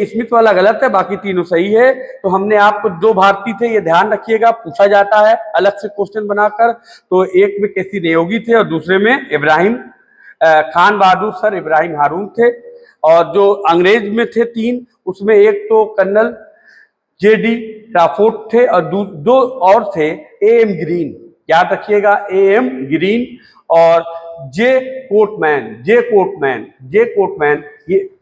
स्मिथ वाला गलत है, बाकी तीनों सही है। तो हमने आपको 2 भारतीय थे, ये ध्यान रखिएगा, पूछा जाता है अलग से क्वेश्चन बनाकर। तो एक में केसी नियोगी थे और दूसरे में इब्राहिम खान बहादुर सर इब्राहिम हारून थे। और जो अंग्रेज में थे 3, उसमें एक तो कर्नल जेडी क्राफोर्ड थे और 2 और थे एम ग्रीन, याद रखिएगा, एम ग्रीन और जे कोटमैन,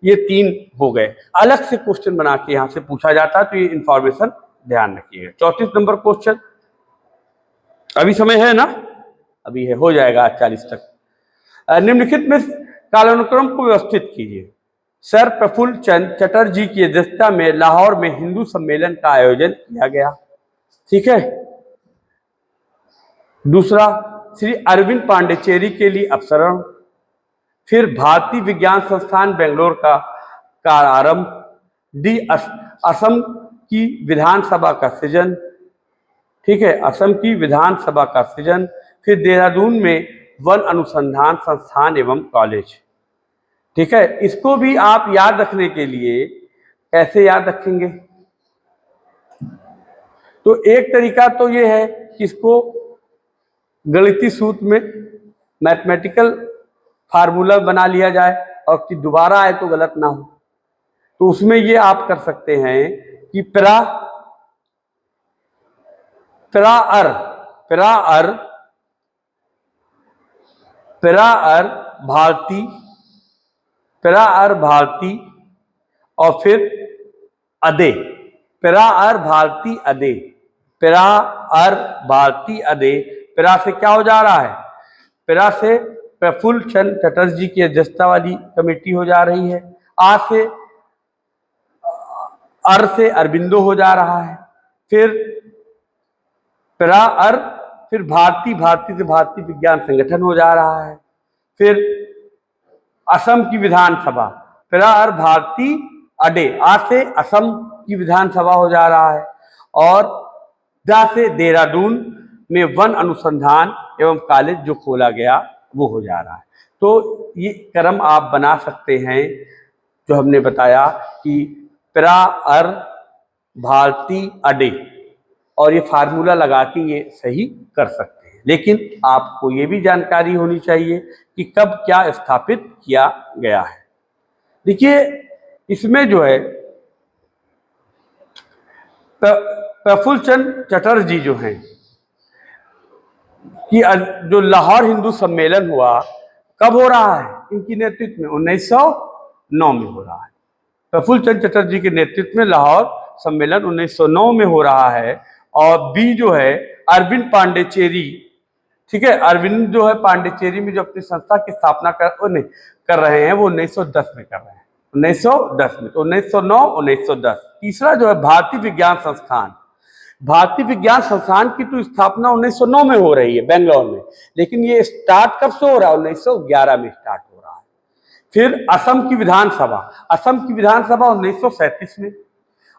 ये 3 हो गए। अलग से क्वेश्चन बना के यहां से पूछा जाता है, तो ये इंफॉर्मेशन ध्यान रखिएगा। 34 नंबर क्वेश्चन, अभी समय है ना, अभी है, हो जाएगा 40 तक। निम्नलिखित में कालानुक्रम को व्यवस्थित कीजिए। सर प्रफुल्ल चंद्र चटर्जी की अध्यक्षता में लाहौर में हिंदू सम्मेलन का आयोजन किया गया, ठीक है। दूसरा, श्री अरविंद पांडिचेरी के लिए अपसरण, फिर भारतीय विज्ञान संस्थान बेंगलोर का आरंभ, डी असम की विधानसभा का सृजन, ठीक है, असम की विधानसभा का सृजन, फिर देहरादून में वन अनुसंधान संस्थान एवं कॉलेज, ठीक है। इसको भी आप याद रखने के लिए कैसे याद रखेंगे, तो एक तरीका तो ये है कि इसको गणितीय सूत्र में मैथमेटिकल फार्मूला बना लिया जाए और कि दोबारा आए तो गलत ना हो। तो उसमें ये आप कर सकते हैं कि प्रा भारती और फिर अदे, प्रा से क्या हो जा रहा है, प्रा से प्रफुल्ल चंद्र चटर्जी की अध्यक्षता वाली कमेटी हो जा रही है, अर से अरबिंदो हो जा रहा है, फिर फिर भारती से भारतीय विज्ञान संगठन हो जा रहा है, फिर असम की विधानसभा, भारती अडे, आ से असम की विधानसभा हो जा रहा है, और दा से देहरादून में वन अनुसंधान एवं कॉलेज जो खोला गया वो हो जा रहा है। तो ये क्रम आप बना सकते हैं जो हमने बताया कि भारती अडे, और ये फार्मूला लगा के ये सही कर सकते हैं। लेकिन आपको ये भी जानकारी होनी चाहिए कि कब क्या स्थापित किया गया है। देखिए इसमें जो है प्रफुल्ल चंद्र चटर्जी जो हैं कि जो लाहौर हिंदू सम्मेलन हुआ कब हो रहा है, इनकी नेतृत्व में 1909 में हो रहा है। प्रफुल्ल चंद्र चटर्जी के नेतृत्व में लाहौर सम्मेलन 1909 में हो रहा है। और बी जो है अरविंद पांडिचेरी, ठीक है, अरविंद जो है पांडिचेरी में जो अपनी संस्था की स्थापना कर रहे हैं वो 1910 में कर रहे हैं, 1910 में, तो 1909 1910। तीसरा जो है भारतीय विज्ञान संस्थान की तो स्थापना 1909 में हो रही है बेंगलोर में, लेकिन ये स्टार्ट कब से हो रहा है, 1911 में स्टार्ट हो रहा है। फिर असम की विधानसभा 1937 में,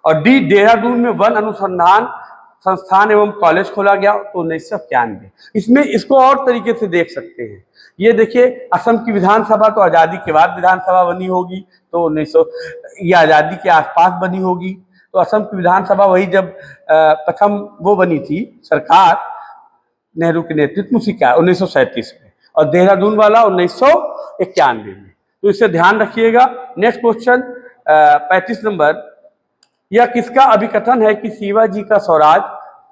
और डी देहरादून में वन अनुसंधान संस्थान एवं कॉलेज खोला गया तो 1991। इसमें इसको और तरीके से देख सकते हैं, ये देखिए असम की विधानसभा तो आज़ादी के बाद विधानसभा बनी होगी, तो 1900 ये आज़ादी के आसपास बनी होगी, तो असम की विधानसभा वही जब प्रथम वो बनी थी सरकार नेहरू के नेतृत्व में 1937 में, और देहरादून वाला 1991 में। तो इसे ध्यान रखिएगा। नेक्स्ट क्वेश्चन 35 नंबर, यह किसका अभिकथन है कि शिवाजी का स्वराज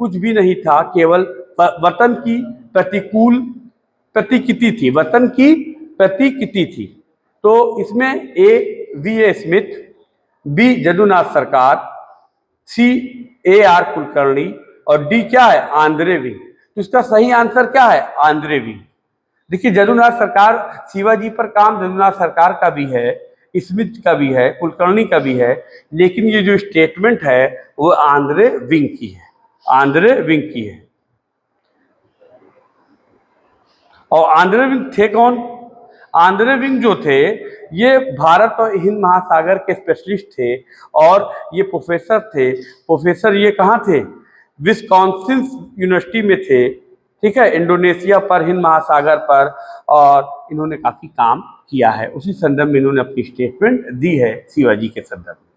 कुछ भी नहीं था, केवल वतन की प्रतिकूल प्रतिकृति थी, वतन की प्रतिकृति थी। तो इसमें A.V.A. Smith, B. जदुनाथ सरकार, C. A.R. कुलकर्णी और D क्या है, आंद्रे विंग। तो इसका सही आंसर क्या है, आंद्रे विंग। देखिए जदुनाथ सरकार, शिवाजी पर काम जदुनाथ सरकार का भी है, स्मिथ का भी है, कुलकर्णी का भी है, लेकिन ये जो स्टेटमेंट है वो आंद्रे विंग की है, आंद्रे विंग की है। और आंद्रे विंग थे कौन? आंद्रे विंग जो थे ये भारत और हिंद महासागर के स्पेशलिस्ट थे और ये प्रोफेसर थे। प्रोफेसर ये कहाँ थे? विस्कॉन्सिन यूनिवर्सिटी में थे, ठीक है, इंडोनेशिया पर, हिंद महासागर पर, और इन्होंने काफी काम किया है। उसी संदर्भ में इन्होंने अपनी स्टेटमेंट दी है शिवाजी के संदर्भ में।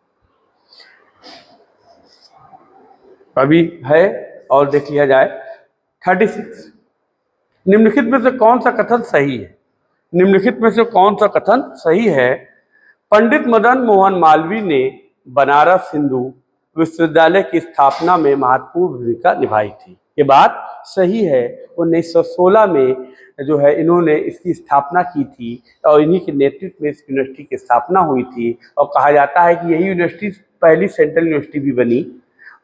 अभी है और देख लिया जाए 36। निम्नलिखित में से कौन सा कथन सही है? निम्नलिखित में से कौन सा कथन सही है? पंडित मदन मोहन मालवीय ने बनारस हिंदू विश्वविद्यालय की स्थापना में महत्वपूर्ण भूमिका निभाई थी। ये बात सही है। 1916 में जो है इन्होंने इसकी स्थापना की थी और इन्हीं के नेतृत्व में इस यूनिवर्सिटी की स्थापना हुई थी और कहा जाता है कि यही यूनिवर्सिटी पहली सेंट्रल यूनिवर्सिटी भी बनी।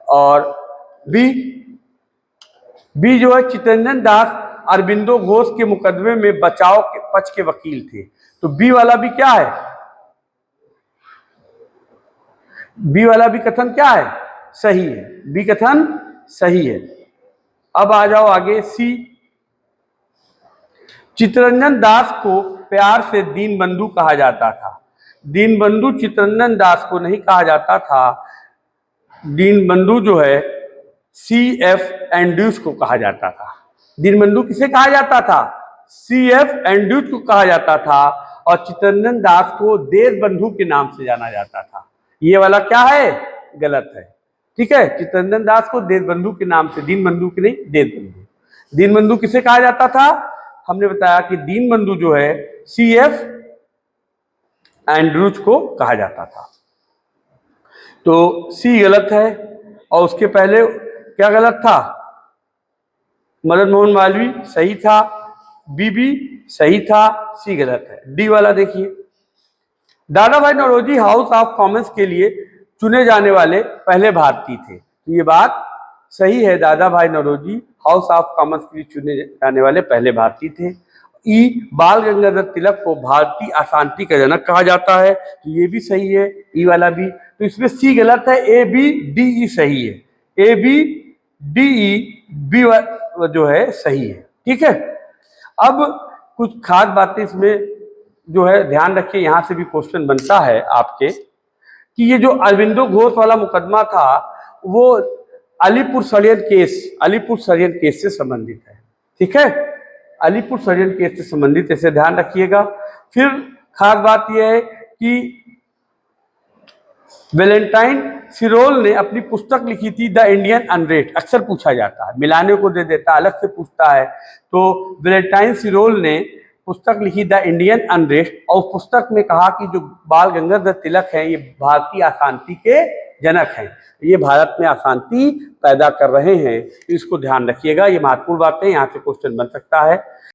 और बी जो है चित्तरंजन दास अरबिंदो घोष के मुकदमे में बचाव के पक्ष के वकील थे। तो बी वाला भी क्या है? बी वाला भी कथन क्या है? सही है। बी कथन सही है। अब आ जाओ आगे सी। चित्तरंजन दास को प्यार से दीनबंधु कहा जाता था। दीनबंधु चित्तरंजन दास को नहीं कहा जाता था, दीनबंधु जो है C.F. एंड्रयूज को कहा जाता था। दीनबंधु किसे कहा जाता था? C.F. एंड्रयूज को कहा जाता था और चित्तरंजन दास को देशबंधु के नाम से जाना जाता था। ये वाला क्या है? गलत है, ठीक है। चित्तरंजन दास को देशबंधु के नाम से, दीनबंधु के नहीं, देशबंधु। दीनबंधु किसे कहा जाता था? हमने बताया कि दीनबंधु जो है C.F. एंड्रयूज को कहा जाता था। तो सी गलत है। और उसके पहले क्या गलत था? मदन मोहन मालवीय सही था, बी भी सही था, सी गलत है। डी वाला देखिए, दादा भाई नौरोजी हाउस ऑफ कॉमन्स के लिए चुने जाने वाले पहले भारतीय थे। तो ये बात सही है, दादा भाई नौरोजी हाउस ऑफ कॉमन्स के लिए चुने जाने वाले पहले भारतीय थे। ई बाल गंगाधर तिलक को भारतीय अशांति का जनक कहा जाता है, तो ये भी सही है, ई वाला भी। तो इसमें सी गलत है, ए बी डी ई सही है। A B D E B जो है सही है, ठीक है। अब कुछ खास बातें इसमें जो है ध्यान रखिए, यहां से भी क्वेश्चन बनता है आपके कि ये जो अरबिंदो घोष वाला मुकदमा था वो अलीपुर षड्यंत्र केस से संबंधित है, ठीक है। अलीपुर षड्यंत्र केस से संबंधित, इसे ध्यान रखिएगा। फिर खास बात यह है कि वैलेंटाइन सिरोल ने अपनी पुस्तक लिखी थी द इंडियन अनरेस्ट। अक्सर पूछा जाता है, मिलाने को दे देता, अलग से पूछता है। तो वैलेंटाइन सिरोल ने पुस्तक लिखी द इंडियन अनरेस्ट और पुस्तक में कहा कि जो बाल गंगाधर तिलक हैं ये भारतीय अशांति के जनक हैं, ये भारत में अशांति पैदा कर रहे हैं। इसको ध्यान रखिएगा, ये महत्वपूर्ण बातें, यहाँ से क्वेश्चन बन सकता है।